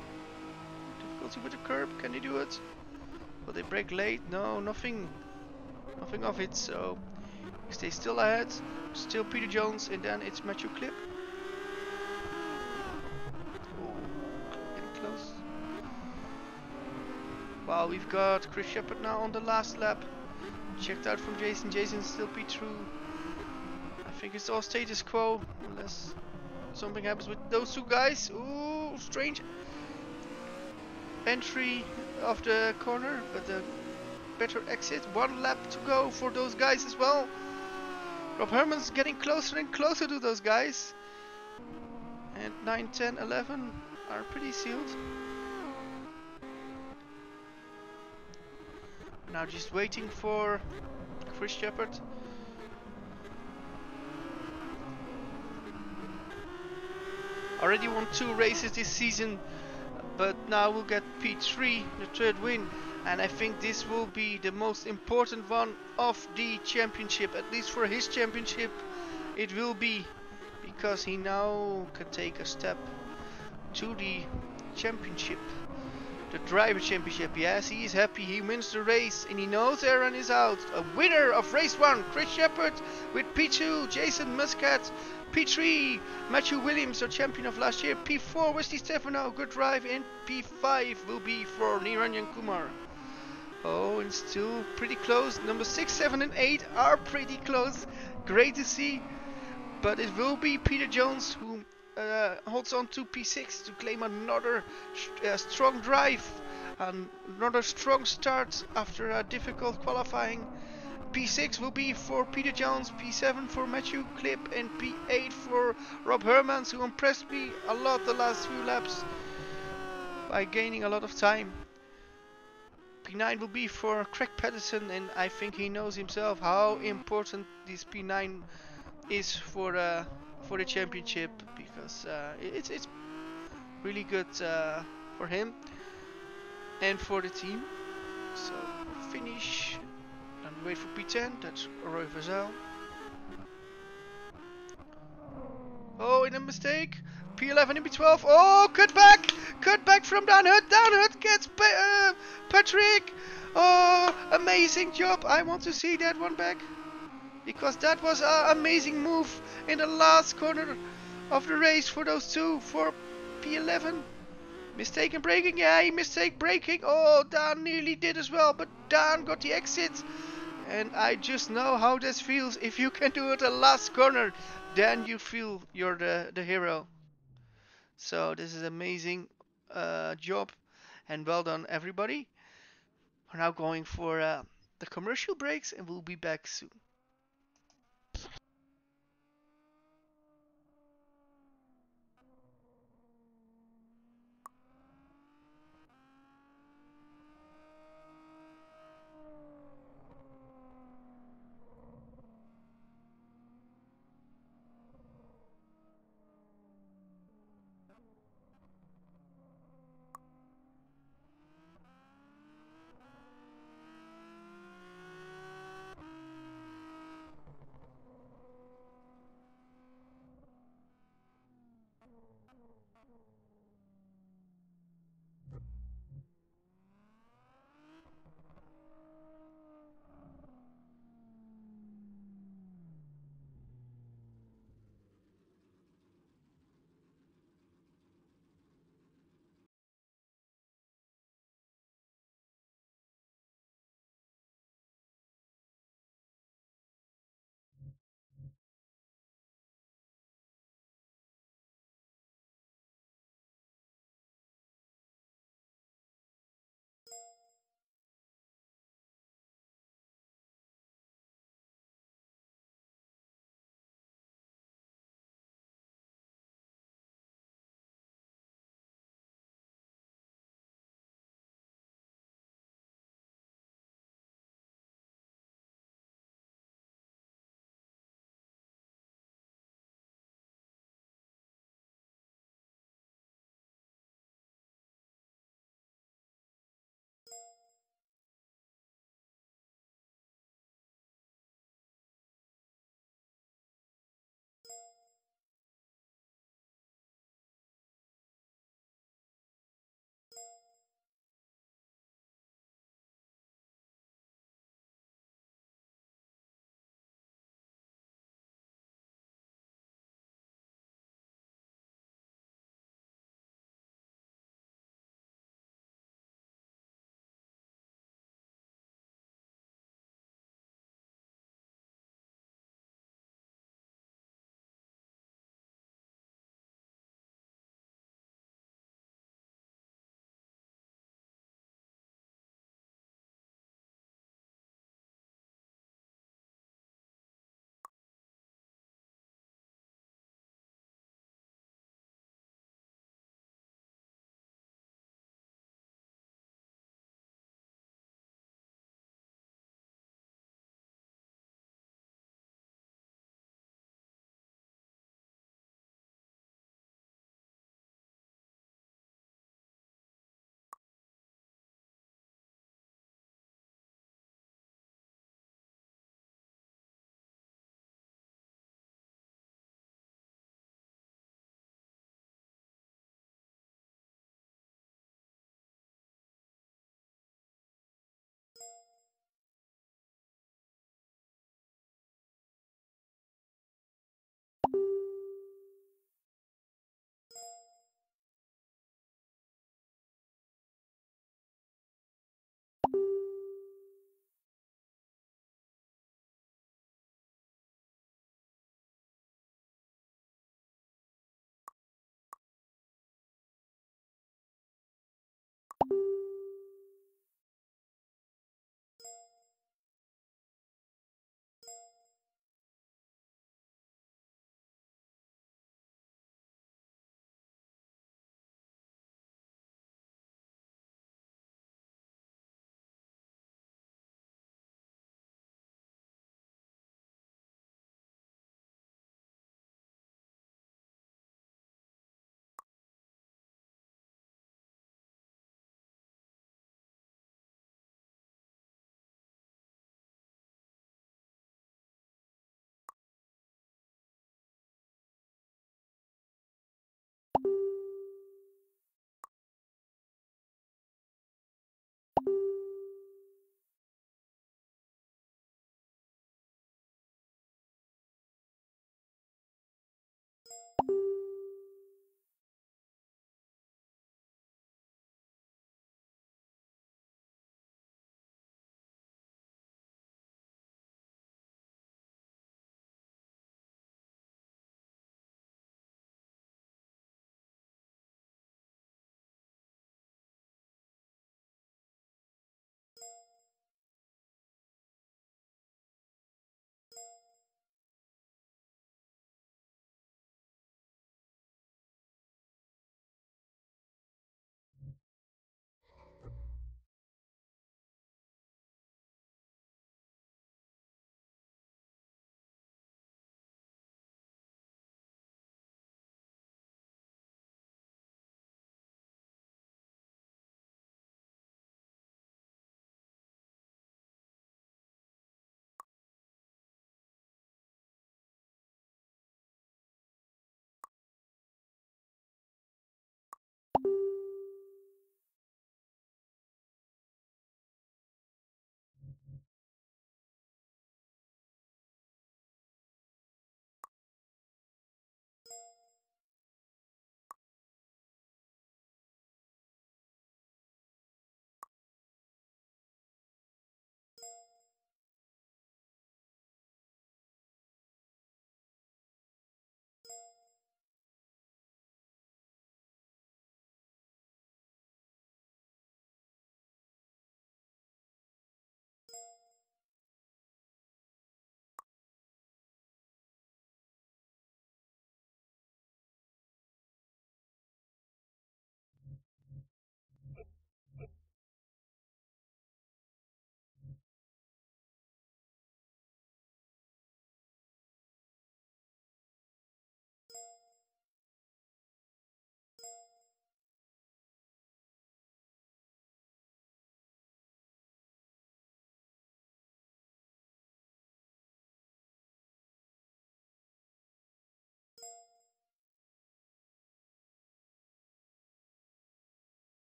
difficulty with the curb. Can they do it? Will they brake late? No, nothing of it. So stay still ahead. Still Peter Jones, and then it's Matthew Clip. Oh, getting close. Wow, we've got Chris Shepard now on the last lap. Checked out from Jason. Jason's still P2. I think it's all status quo, unless something happens with those two guys. Ooh, strange entry of the corner, but a better exit. 1 lap to go for those guys as well. Rob Herman's getting closer and closer to those guys. And 9, 10, 11 are pretty sealed. Now just waiting for Chris Shepard. Already won 2 races this season, but now we'll get P3, the 3rd win, and I think this will be the most important one of the championship, at least for his championship it will be, because he now can take a step to the championship, the driver championship. Yes, he is happy, he wins the race and he knows Aaron is out. A winner of race 1, Chris Shepard with P2, Jason Muscat P3, Matthew Williams, our champion of last year. P4, Wesley Stefano, good drive. And P5 will be for Niranjan Kumar. Oh, and still pretty close. Number 6, 7 and 8 are pretty close. Great to see. But it will be Peter Jones who holds on to P6 to claim another strong drive. Another strong start after a difficult qualifying. P6 will be for Peter Jones, P7 for Matthew Clip, and P8 for Rob Hermans, who impressed me a lot the last few laps by gaining a lot of time. P9 will be for Craig Patterson, and I think he knows himself how important this P9 is for the championship, because it's really good for him and for the team. So finish. And wait for P10, that's Roy Vazel. Oh, in a mistake. P11 and P12. Oh, cut back from Downhut. Downhut gets Patrick. Oh, amazing job. I want to see that one back, because that was an amazing move in the last corner of the race for those two, for P11. Mistake in braking. Yeah, he mistake braking. Oh, Dan nearly did as well, but Dan got the exit. And I just know how this feels. If you can do it the last corner, then you feel you're the hero. So this is amazing job, and well done everybody. We're now going for the commercial breaks, and we'll be back soon.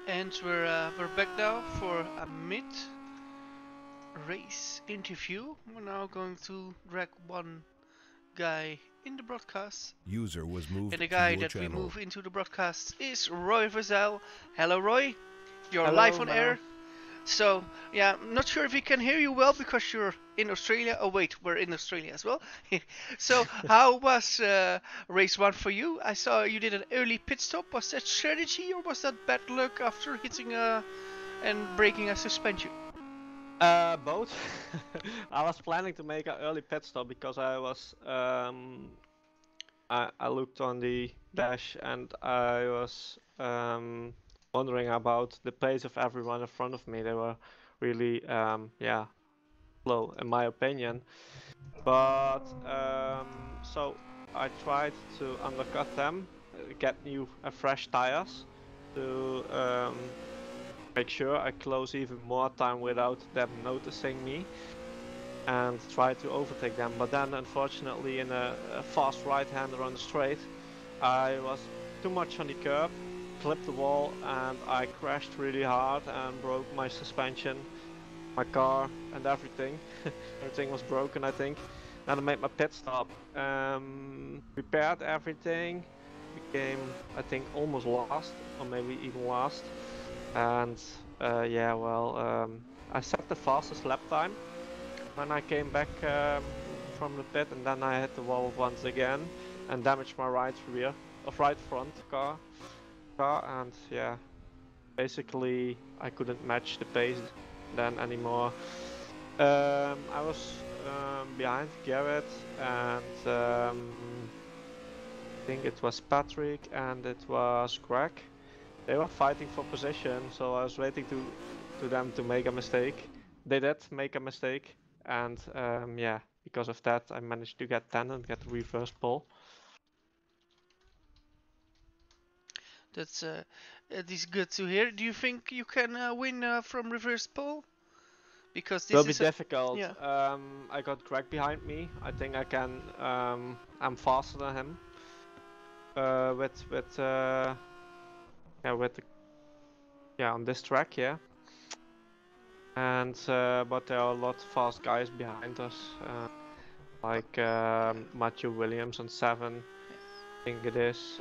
And we're back now for a mid-race interview. We're now going to drag one guy in the broadcast. User was moved And the to guy your that we channel. move into the broadcast is Roy Vazel. Hello, Roy. You're Hello, live on Menno. air. So, yeah, I'm not sure if we can hear you well because you're in Australia. Oh, wait, we're in Australia as well. So, how was race 1 for you? I saw you did an early pit stop. Was that strategy or was that bad luck after hitting and breaking a suspension? Both. I was planning to make an early pit stop because I was I looked on the dash and I was wondering about the pace of everyone in front of me. They were really yeah, slow in my opinion. But so I tried to undercut them, get fresh tires to make sure I close even more time without them noticing me and try to overtake them. But then unfortunately in a fast right-hander on the straight, I was too much on the curb, clipped the wall and I crashed really hard and broke my suspension, my car and everything. Everything was broken, I think. Then I made my pit stop, repaired everything, became I think almost last or maybe even last. And yeah, well, I set the fastest lap time when I came back from the pit, and then I hit the wall once again and damaged my right front car, and yeah, basically I couldn't match the pace then anymore. I was behind Garrett and I think it was Patrick and it was Greg. They were fighting for position, so I was waiting to them to make a mistake. They did make a mistake, and yeah, because of that, I managed to get 10 and get the reverse pole. That's it is good to hear. Do you think you can win from reverse pole? Because Will this be is difficult. yeah. I got Greg behind me. I think I can. I'm faster than him. Yeah, on this track, yeah. And but there are a lot of fast guys behind us, like Matthew Williams on 7. I think it is.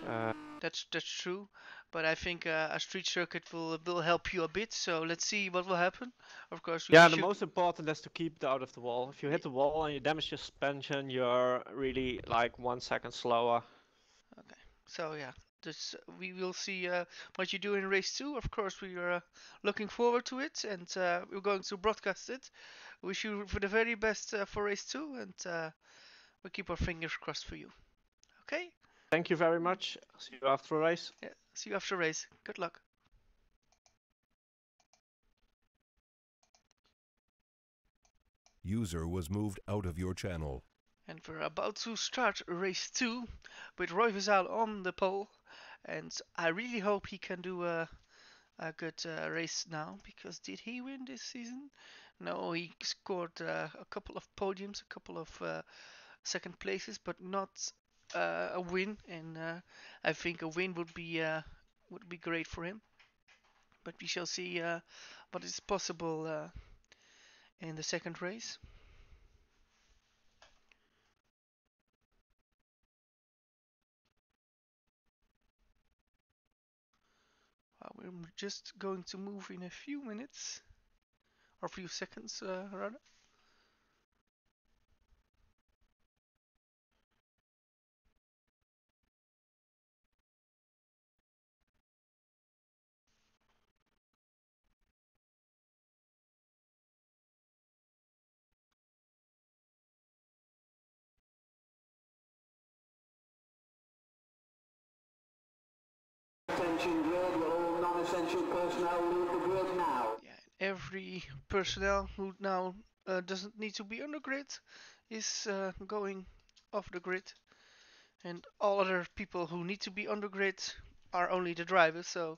That's true, but I think a street circuit will help you a bit. So let's see what will happen. Of course, we Yeah, wish the you. most important is to keep it out of the wall. If you hit the wall and you damage your suspension, you're really like 1 second slower. Okay, so yeah, this we will see what you do in race 2. Of course, we are looking forward to it, and we're going to broadcast it. Wish you for the very best for race 2, and we'll keep our fingers crossed for you. Okay? Thank you very much. See you after a race. Yeah. See you after race. Good luck. User was moved out of your channel. And we're about to start race 2 with Roy Vizal on the pole. And I really hope he can do a a good race now, because did he win this season? No, he scored a couple of podiums, a couple of second places, but not a win. And I think a win would be great for him. But we shall see what is possible in the second race. We're just going to move in a few minutes, or a few seconds rather. Attention grid, will all non-essential personnel leave the grid now? Yeah, every personnel who now doesn't need to be on the grid is going off the grid, and all other people who need to be on the grid are only the drivers. So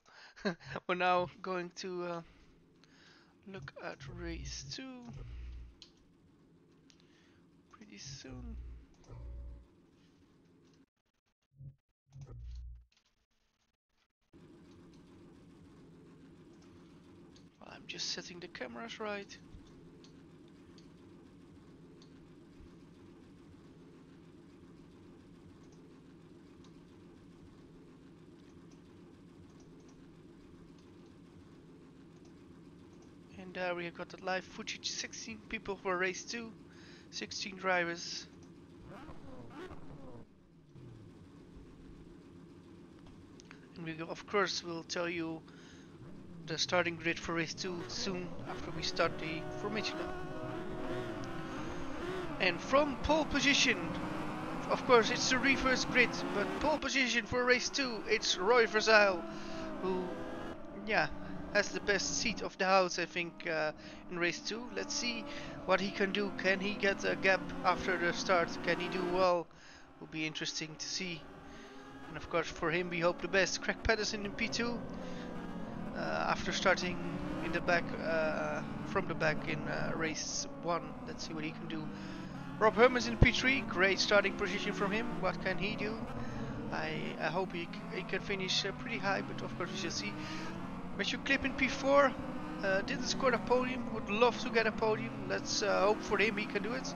we're now going to look at race 2 pretty soon. Well, I'm just setting the cameras right. And there we have got the live footage. 16 people for race 2, 16 drivers. And we of course will tell you the starting grid for race 2 soon after we start the formation. And from pole position, of course it's the reverse grid, but pole position for race 2, it's Roy Verzijl, who, yeah, has the best seat of the house, I think, in race 2. Let's see what he can do. Can he get a gap after the start? Can he do well? Will be interesting to see. And of course for him we hope the best. Craig Patterson in P2, after starting in the back, from the back in race 1. Let's see what he can do. Rob Hermans in P3, great starting position from him. What can he do? I hope he can finish pretty high, but of course we shall see. Matthew Clip in P4, didn't score a podium, would love to get a podium. Let's hope for him he can do it.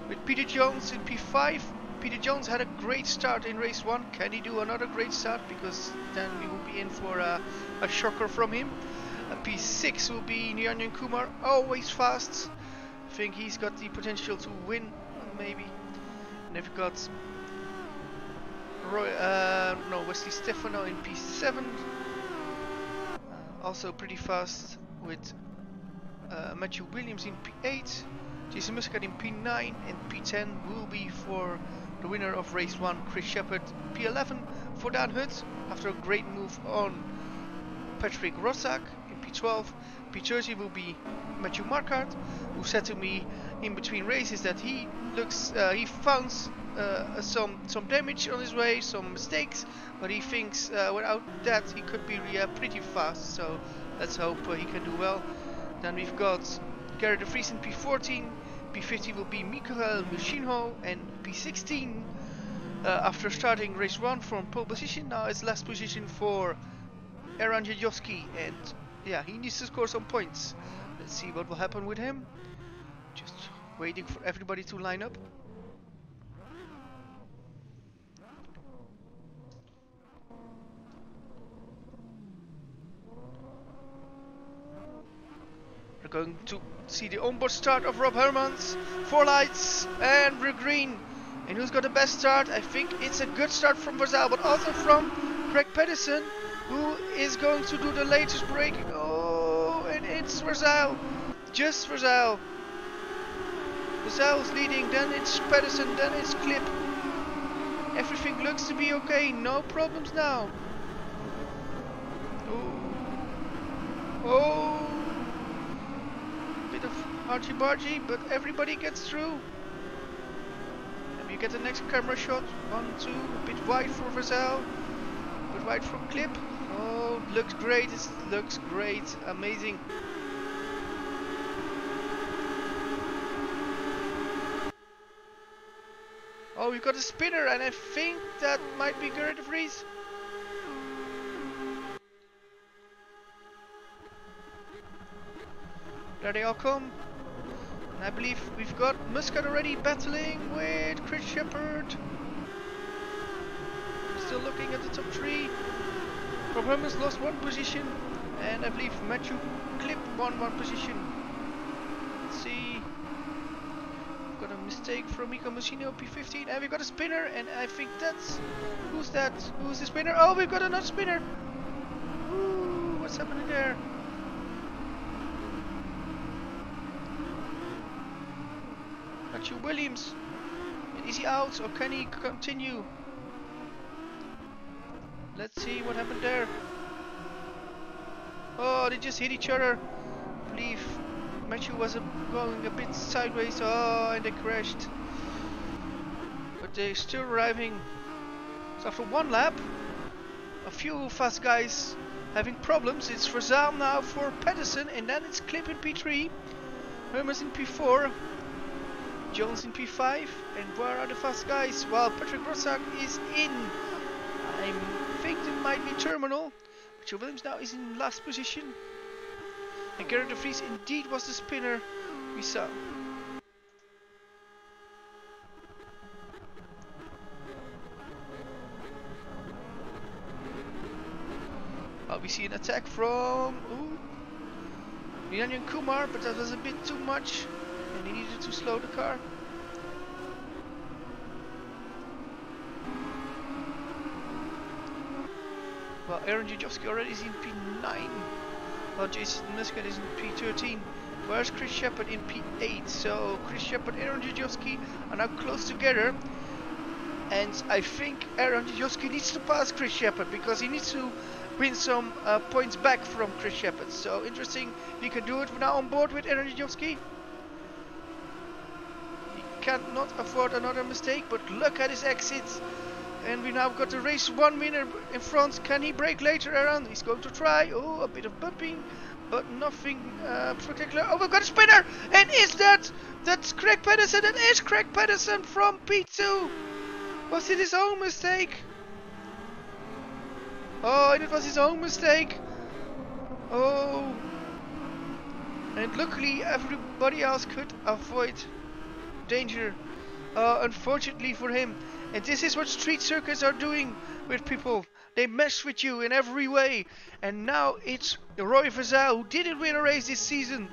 With Peter Jones in P5, Peter Jones had a great start in race 1. Can he do another great start? Because then we will be in for a shocker from him. P6 will be Nyanyan Kumar, always fast. I think he's got the potential to win, maybe. And we've got Wesley Stefano in P7. Also pretty fast with Matthew Williams in P8, Jason Muscat in P9, and P10 will be for the winner of race 1, Chris Shepard. P11 for Dan Hutt after a great move on Patrick Rosak in P12. P30 will be Matthew Marquardt, who said to me in between races that he found some damage on his way, some mistakes, but he thinks without that he could be pretty fast. So let's hope he can do well. Then we've got Gerrit de Vries in P14. P15 will be Mikael Mushinho, and P16 after starting race 1 from pole position, now it's last position for Eran Jajowski, and yeah, he needs to score some points. Let's see what will happen with him. Just waiting for everybody to line up. We're going to see the onboard start of Rob Hermans. 4 lights and we're green. And who's got the best start? I think it's a good start from Verzijl, but also from Craig Patterson, who is going to do the latest braking. Oh, and it's Verzijl. Just Verzijl. Verzijl is leading, then it's Patterson, then it's Clip. Everything looks to be okay, no problems now. Oh, bit of argy-bargy, but everybody gets through. And we get the next camera shot. 1, 2, a bit wide for Verzijl, a bit wide for Clip. Oh, looks great. It looks great. Amazing. Oh, we've got a spinner, and I think that might be Gerrit de Vries. There they all come. And I believe we've got Muscat already battling with Chris Shepard. Still looking at the top 3. Rob Hermans lost 1 position. And I believe Matthew Clip won 1 position. Let's see. Got a mistake from Miko Mussino, P15, and we've got a spinner, and I think that's... Who's that? Who's the spinner? Oh, we've got another spinner! Ooh, what's happening there? Matthew Williams. And is he out, or can he continue? Let's see what happened there. Oh, they just hit each other. I believe Matthew was going a bit sideways. Oh, and they crashed. But they're still arriving. So after 1 lap, a few fast guys having problems. It's Razal now for Pedersen, and then it's Clip in P3, Hermans in P4, Jones in P5, and where are the fast guys? Well, Patrick Rossack is in. I think it might be terminal. Richard Williams now is in last position. And Gerrit de Vries indeed was the spinner we saw. Well, we see an attack from Nyanyan Kumar, but that was a bit too much and he needed to slow the car. Well, Aaron Jajowski already is in P9. Well, Jason Muscat is in P13. Where's Chris Shepard in P8? So Chris Shepard and Aaron Jajowski are now close together. And I think Aaron Jajowski needs to pass Chris Shepard because he needs to win some points back from Chris Shepard. So interesting, we can do it now on board with Aaron Jajowski. He cannot afford another mistake, but look at his exits. And we now got the race 1 winner in front. Can he brake later, Aaron? He's going to try. Oh, a bit of bumping, but nothing spectacular. Oh, we've got a spinner! And is that's Craig Pedersen? That is Craig Pedersen from P2. Was it his own mistake? Oh, and it was his own mistake. Oh. And luckily everybody else could avoid danger. Unfortunately for him. And this is what street circuits are doing with people. They mess with you in every way. And now it's Roy Verzal, who didn't win a race this season.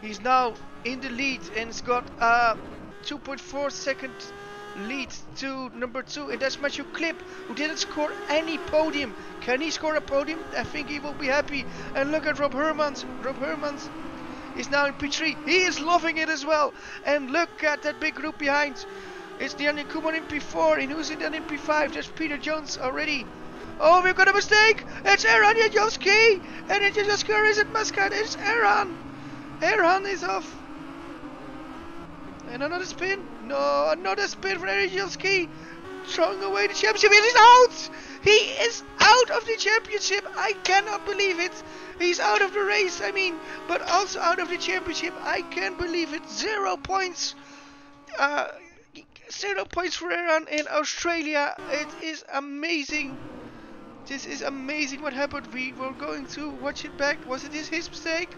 He's now in the lead and it's got a 2.4 second lead to number 2. And that's Matthew Clip, who didn't score any podium. Can he score a podium? I think he will be happy. And look at Rob Hermans. Rob Hermans is now in P3. He is loving it as well. And look at that big group behind. It's Nyanyan Kumar in P4, and who's in then in P5? There's Peter Jones already. Oh, we've got a mistake! It's Aaron Jajowski! And it just isn't Muscat, it's Aaron! Aaron is off. And another spin? No, another spin for Aaron Jajowski! Throwing away the championship, and he's out! He is out of the championship! I cannot believe it! He's out of the race, I mean, but also out of the championship. I can't believe it. 0 points. 0 points for Aaron in Australia. It is amazing. This is amazing what happened. We were going to watch it back. Was it his mistake?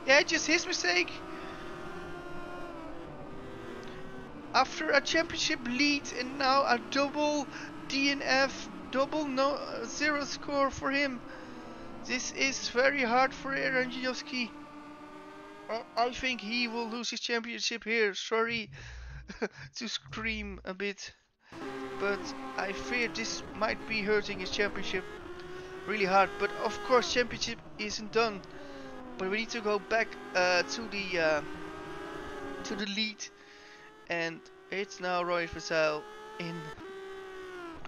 Yeah, just his mistake. After a championship lead and now a double DNF, double zero score for him. This is very hard for Aaron Jajowski. I think he will lose his championship here. Sorry to scream a bit, but I fear this might be hurting his championship really hard. But of course, championship isn't done. But we need to go back to the lead, and it's now Roy Verzal in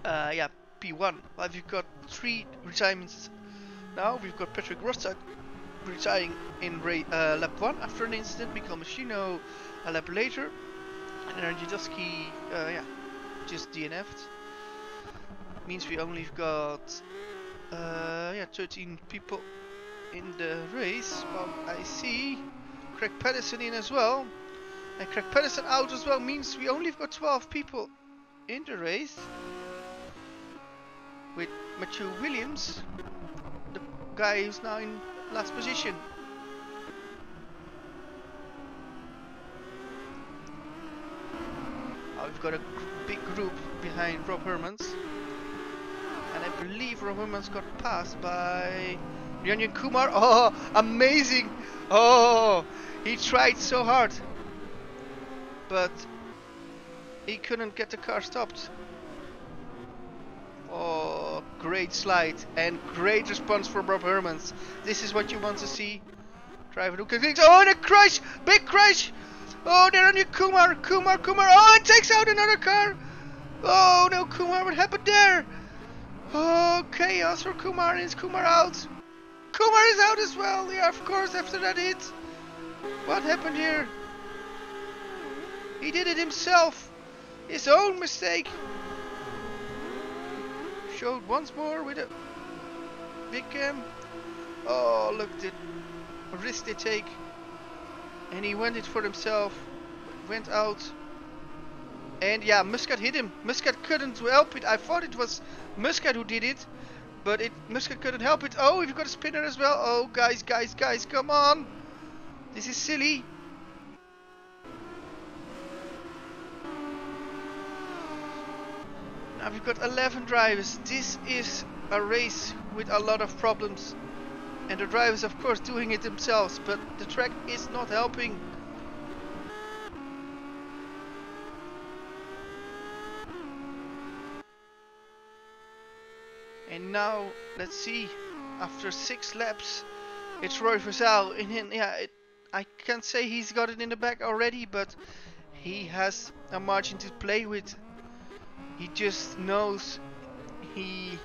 P1. Well, we've got 3 retirements now. We've got Patrick Rossack retiring in lap 1 after an incident. Miko Mussino a lap later. And Aaron Jajowski, just DNF'd. Means we only got Yeah, 13 people in the race. Well, I see Craig Patterson in as well. And Craig Patterson out as well means we only got 12 people in the race. With Matthew Williams, the guy who's now in last position. We've got a big group behind Rob Hermans. And I believe Rob Hermans got passed by Ranjan Kumar. Oh, amazing! Oh, he tried so hard. But he couldn't get the car stopped. Oh, great slide and great response from Rob Hermans. This is what you want to see. Driver who can. Oh, and a crash! Big crash! Oh, there on you, Kumar! Oh, it takes out another car! Oh no, Kumar, what happened there? Oh, chaos for Kumar. Is Kumar out? Kumar is out as well. Yeah, of course, after that hit. What happened here? He did it himself. His own mistake. Showed once more with a big cam. Oh, look, the risk they take. And he went it for himself. Went out. And yeah, Muscat hit him. Muscat couldn't help it. I thought it was Muscat who did it. But Muscat couldn't help it. Oh, we've got a spinner as well. Oh, guys, come on. This is silly. Now we've got 11 drivers. This is a race with a lot of problems. And the drivers, of course, doing it themselves. But the track is not helping. And now, let's see, after 6 laps, it's Roy Versal. I can't say he's got it in the back already, but he has a margin to play with. He just knows he's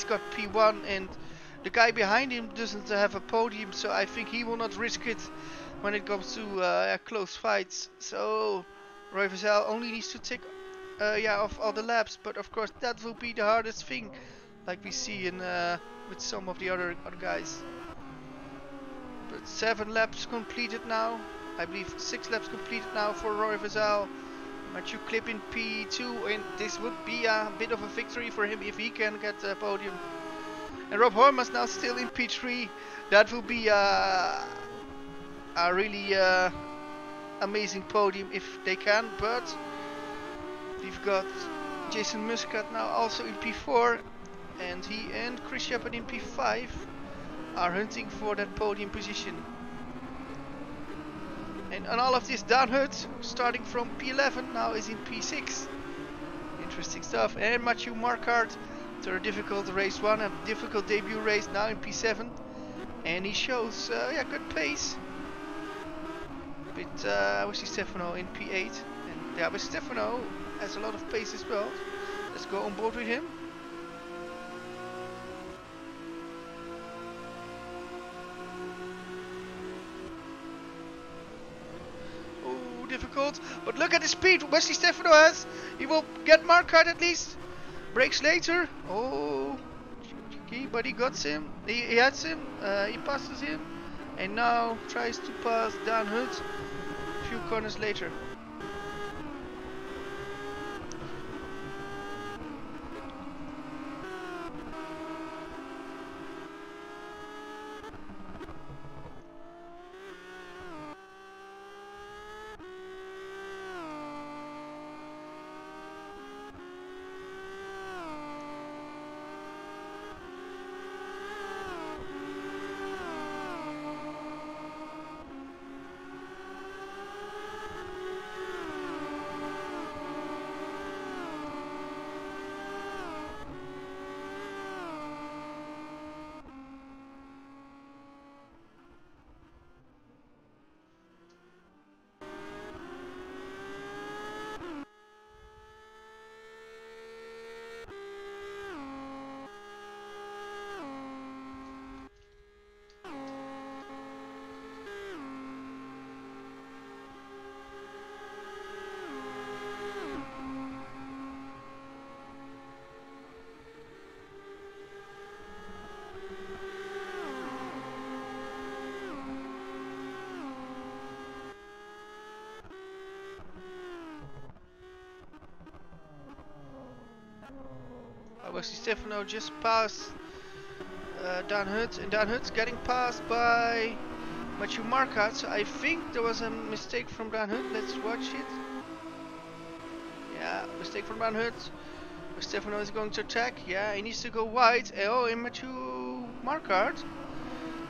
got P1, and the guy behind him doesn't have a podium, so I think he will not risk it when it comes to close fights. So Roy Versal only needs to take off all the laps, but of course that will be the hardest thing, like we see in with some of the other guys. But 7 laps completed now. I believe 6 laps completed now for Roy Versal. Matthew Clip in P2, and this would be a bit of a victory for him if he can get a podium. And Rob Hormas now still in P3. That will be a really amazing podium if they can, but we've got Jason Muscat now also in P4, and he and Chris Shepard in P5 are hunting for that podium position. And on all of this, Dan Hutt, starting from P11, now is in P6. Interesting stuff. And Matthew Marquardt, after a difficult race 1, a difficult debut race, now in P7. And he shows good pace. With Wesley Stefano in P8. And yeah, but Stefano has a lot of pace as well. Let's go on board with him. Difficult, but look at the speed Wesley Stefano has. He will get Marquardt at least. Brakes later. Oh, okay, but he got him. He has him. He passes him, and now tries to pass Dan Hutt a few corners later. Wesley Stefano just passed Dan Hut, and Dan Hut's getting passed by Matthew Marquardt. So I think there was a mistake from Dan Hut. Let's watch it. Yeah, mistake from Dan Hut. Stefano is going to attack. Yeah, he needs to go wide. Oh, and Matthew Marquardt.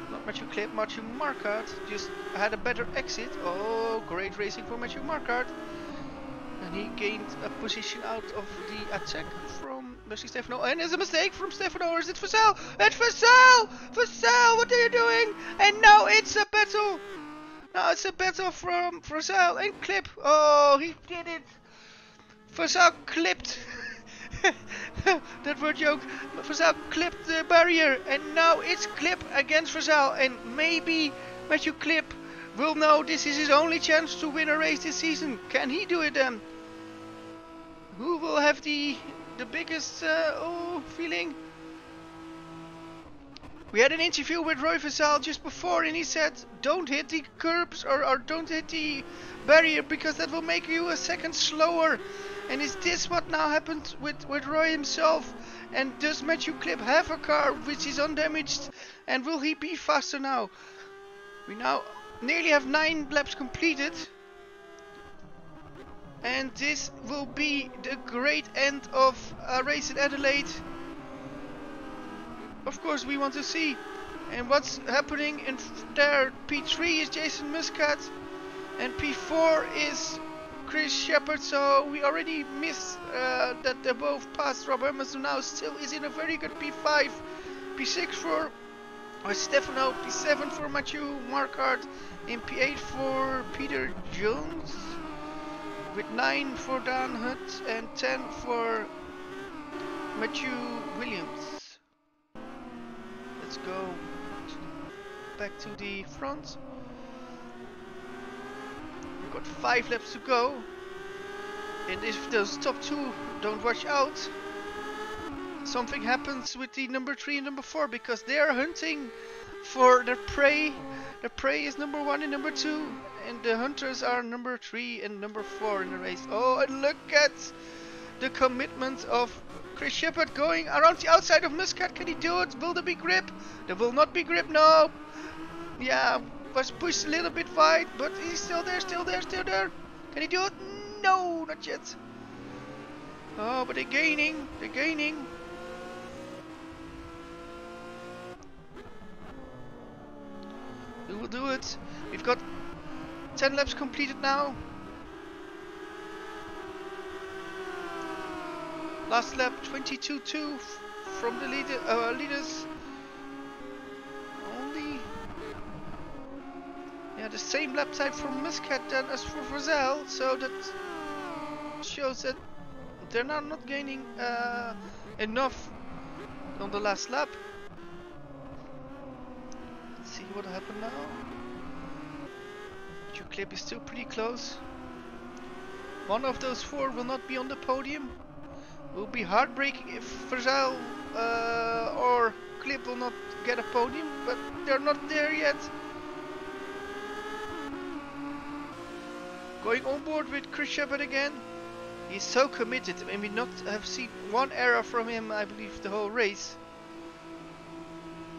Not Matthew Clip, Matthew Marquardt just had a better exit. Oh, great racing for Matthew Marquardt. And he gained a position out of the attack from Wesley Stefano. And there's a mistake from Stefano, or is it Vassell? It's Vassell! Vassell, what are you doing? And now it's a battle. Now it's a battle from Vassell and Clip. Oh, he did it. Vassell clipped. That were a joke. Vassell clipped the barrier, and now it's Clip against Vassell, and maybe Matthew Clip will know this is his only chance to win a race this season. Can he do it then? Who will have the biggest feeling? We had an interview with Roy Vassell just before, and he said don't hit the curbs or don't hit the barrier because that will make you a second slower. And is this what now happened with Roy himself? And does Matthew Clip have a car which is undamaged? And will he be faster now? We now nearly have 9 laps completed. And this will be the great end of a race at Adelaide. Of course we want to see. And what's happening in there? P3 is Jason Muscat. And P4 is Chris Shepherd, so we already missed that they both passed Rob Hermans, who now still is in a very good P5, P6 for Stefano, P7 for Matthew Marquardt, and P8 for Peter Jones, with 9 for Dan Hut and 10 for Matthew Williams. Let's go back to the front. We've got 5 laps to go, and if those top 2 don't watch out, something happens with the number 3 and number 4, because they are hunting for their prey. The prey is number 1 and number 2, and the hunters are number 3 and number 4 in the race. Oh, and look at the commitment of Chris Shepherd going around the outside of Muscat. Can he do it? Will there be grip? There will not be grip, no. Yeah, was pushed a little bit wide, but he's still there, still there, still there. Can he do it? No, not yet. Oh, but they're gaining, they're gaining. We will do it. We've got 10 laps completed now. Last lap 22.2 from the leaders. Only, yeah, the same lap time for Muscat then as for Vassell, so that shows that they're now not gaining enough on the last lap. Let's see what happened now. Your clip is still pretty close. One of those 4 will not be on the podium. It will be heartbreaking if Vassell or Clip will not get a podium, but they're not there yet. Going on board with Chris Shepherd again. He's so committed, and we not have seen one error from him, I believe, the whole race.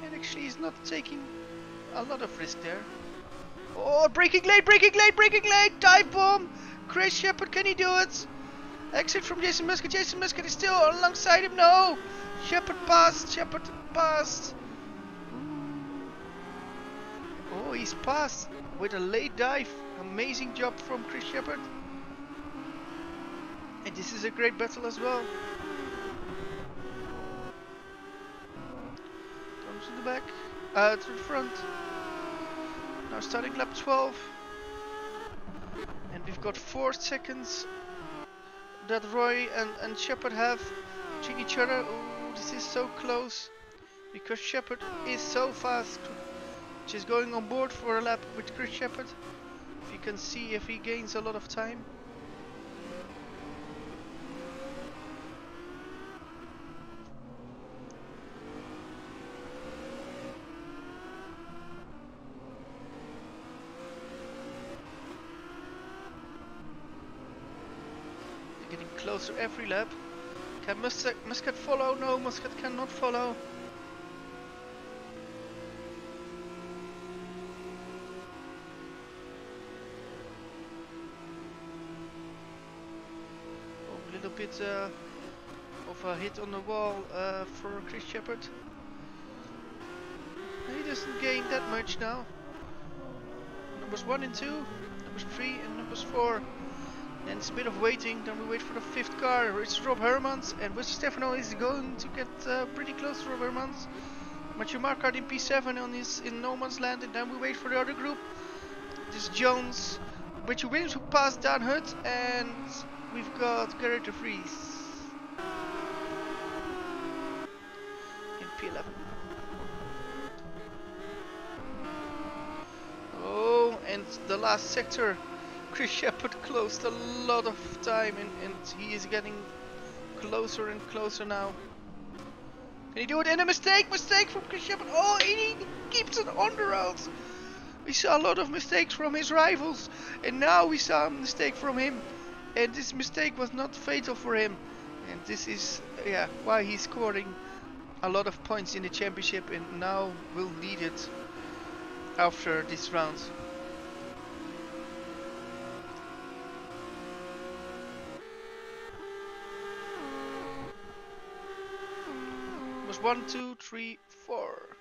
And actually he's not taking a lot of risk there. Oh, braking late, braking late, braking late! Dive bomb! Chris Shepherd, can he do it? Exit from Jason Muscat. Jason Muscat is still alongside him. No! Shepherd passed. Shepherd passed. Oh, he's passed with a late dive. Amazing job from Chris Shepherd. And this is a great battle as well. Comes to the back. To the front. Now starting lap 12. And we've got 4 seconds that Roy and Shepherd have between each other. Oh, this is so close, because Shepherd is so fast. Just going on board for a lap with Chris Shepherd. If you can see if he gains a lot of time. Getting closer every lap. Can Muscat follow? No, Muscat cannot follow. Oh, a little bit of a hit on the wall for Chris Shepard. He doesn't gain that much now. Numbers 1 and 2, numbers 3 and numbers 4. And it's a bit of waiting, then we wait for the 5th car. It's Rob Hermans, and Wesley Stefano is going to get pretty close to Rob Hermans. Matthew Marquardt in P7 in no man's land, and then we wait for the other group. This is Jones, Matthew Williams who passed Dan Hutt, and we've got Gerrit de Vries in P11. Oh, and the last sector. Chris Shepard closed a lot of time, and he is getting closer and closer now. Can he do it? And a mistake from Chris Shepard. Oh, he keeps it on the roads. We saw a lot of mistakes from his rivals, and now we saw a mistake from him. And this mistake was not fatal for him. And this is why he's scoring a lot of points in the championship, and now will lead it after this round. Was 1, 2, 3, 4.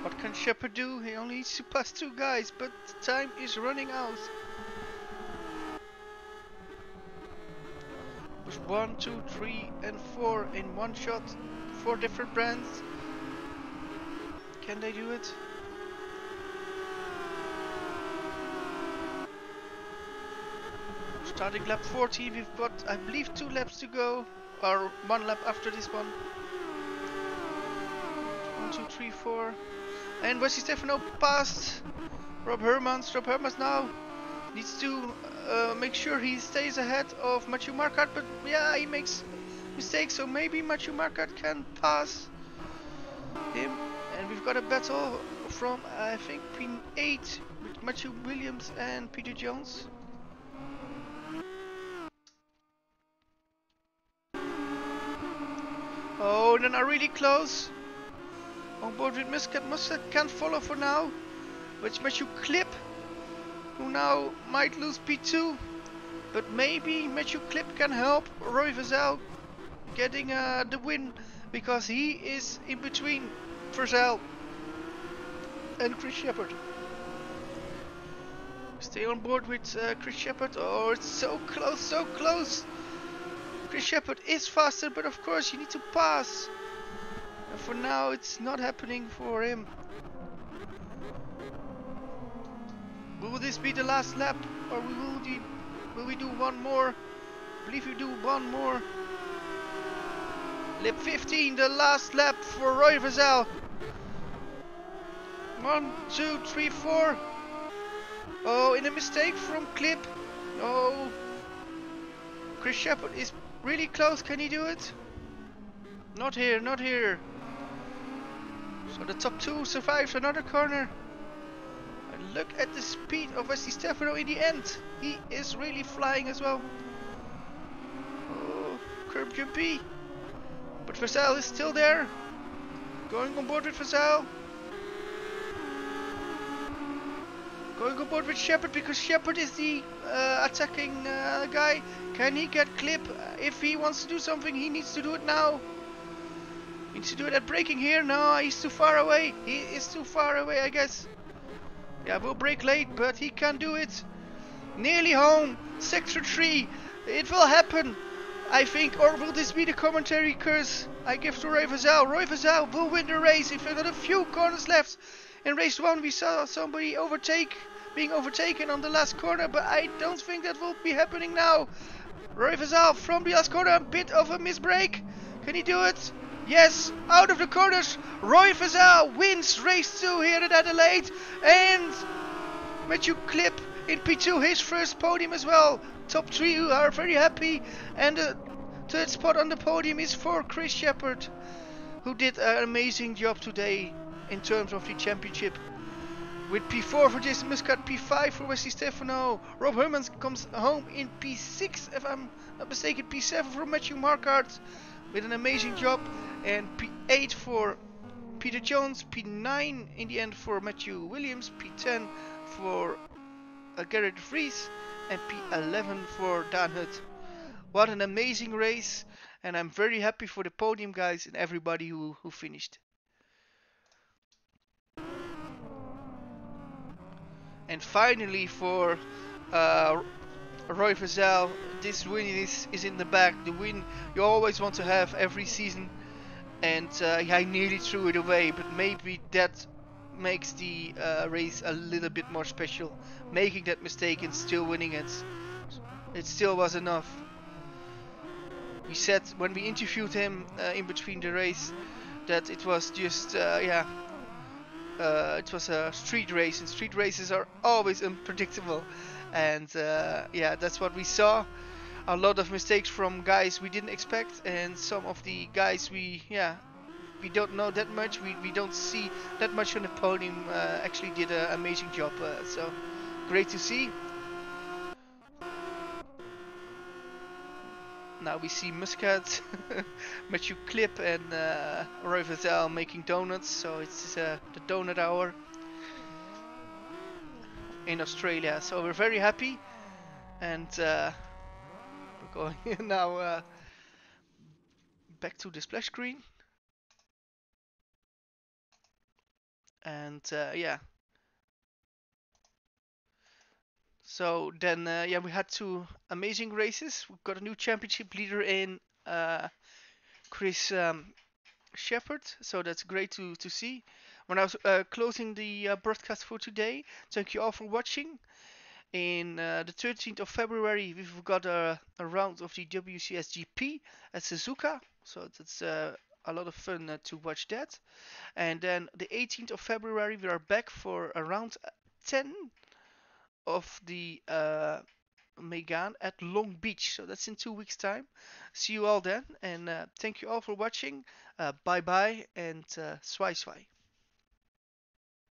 What can Shepard do? He only needs to pass 2 guys, but time is running out. Was 1, 2, 3 and 4 in one shot. 4 different brands. Can they do it? Starting lap 40, we've got, I believe, 2 laps to go, or 1 lap after this one. 1, 2, 3, 4. And Wesley Stefano passed Rob Hermans. Rob Hermans now needs to make sure he stays ahead of Matthew Marquardt, but yeah, he makes mistakes, so maybe Matthew Marquardt can pass him. And we've got a battle from, I think, P8 with Matthew Williams and Peter Jones. Oh, then are really close. On board with Muscat. Muscat can't follow for now. But it's Matthew Clip, who now might lose P2. But maybe Matthew Clip can help Roy Vazel getting the win, because he is in between Vazel and Chris Shepard. Stay on board with Chris Shepard. Oh, it's so close, so close. Chris Shepard is faster, but of course you need to pass. And for now it's not happening for him. Will this be the last lap, or will we do one more? I believe we do one more. Lap 15, the last lap for Roy Vazel. 1, 2, 3, 4. Oh, in a mistake from Clip. No. Chris Shepard is really close. Can he do it? Not here, not here. So the top 2 survives another corner. And look at the speed of Wesley Stefano in the end. He is really flying as well. Oh, curb jumpy. But Vazel is still there. Going on board with Vazel. Going on board with Shepard, because Shepard is the attacking guy. Can he get Clip? If he wants to do something, he needs to do it now. He needs to do it at braking here. No, he's too far away. He is too far away, I guess. Yeah, we'll brake late, but he can do it. Nearly home. Sector 3. It will happen, I think. Or will this be the commentary curse I give to Roy Vazel? Roy Vazel will win the race. If we've got a few corners left. In race 1 we saw somebody being overtaken on the last corner, but I don't think that will be happening now. Roy Vazel from the last corner, a bit of a misbrake. Can he do it? Yes, out of the corners. Roy Vazel wins race 2 here at Adelaide. And Matthew Clip in P2, his first podium as well. Top 3 are very happy. And the Third spot on the podium is for Chris Shepard, who did an amazing job today in terms of the championship. With P4 for Jason Muscat, P5 for Wesley Stefano. Rob Hermans comes home in P6, if I'm not mistaken. P7 for Matthew Marquardt with an amazing job. And P8 for Peter Jones. P9 in the end for Matthew Williams. P10 for Gerrit Vries. And P11 for Dan Hutt. What an amazing race. And I'm very happy for the podium guys and everybody who finished. And finally for Roy Vazel, this win is in the bag. The win you always want to have every season. And I nearly threw it away, but maybe that makes the race a little bit more special. Making that mistake and still winning it. It still was enough. We said when we interviewed him in between the race that it was just, it was a street race, and street races are always unpredictable. And that's what we saw. A lot of mistakes from guys we didn't expect, and some of the guys we don't know that much. We don't see that much on the podium. Actually did an amazing job. So great to see. Now we see Muscat, Matthew Clip and Roy Vazel making donuts, so it's the donut hour in Australia. So we're very happy, and we're going now back to the splash screen. And so then we had two amazing races. We've got a new championship leader in Chris Shepard, so that's great to see. We're now closing the broadcast for today. Thank you all for watching. In the 13th of February, we've got a round of the WCS GP at Suzuka, so that's a lot of fun to watch that. And then the 18th of February, we are back for around 10 of the Megan at Long Beach, so that's in 2 weeks time. See you all then, and thank you all for watching. Bye bye and swai swai.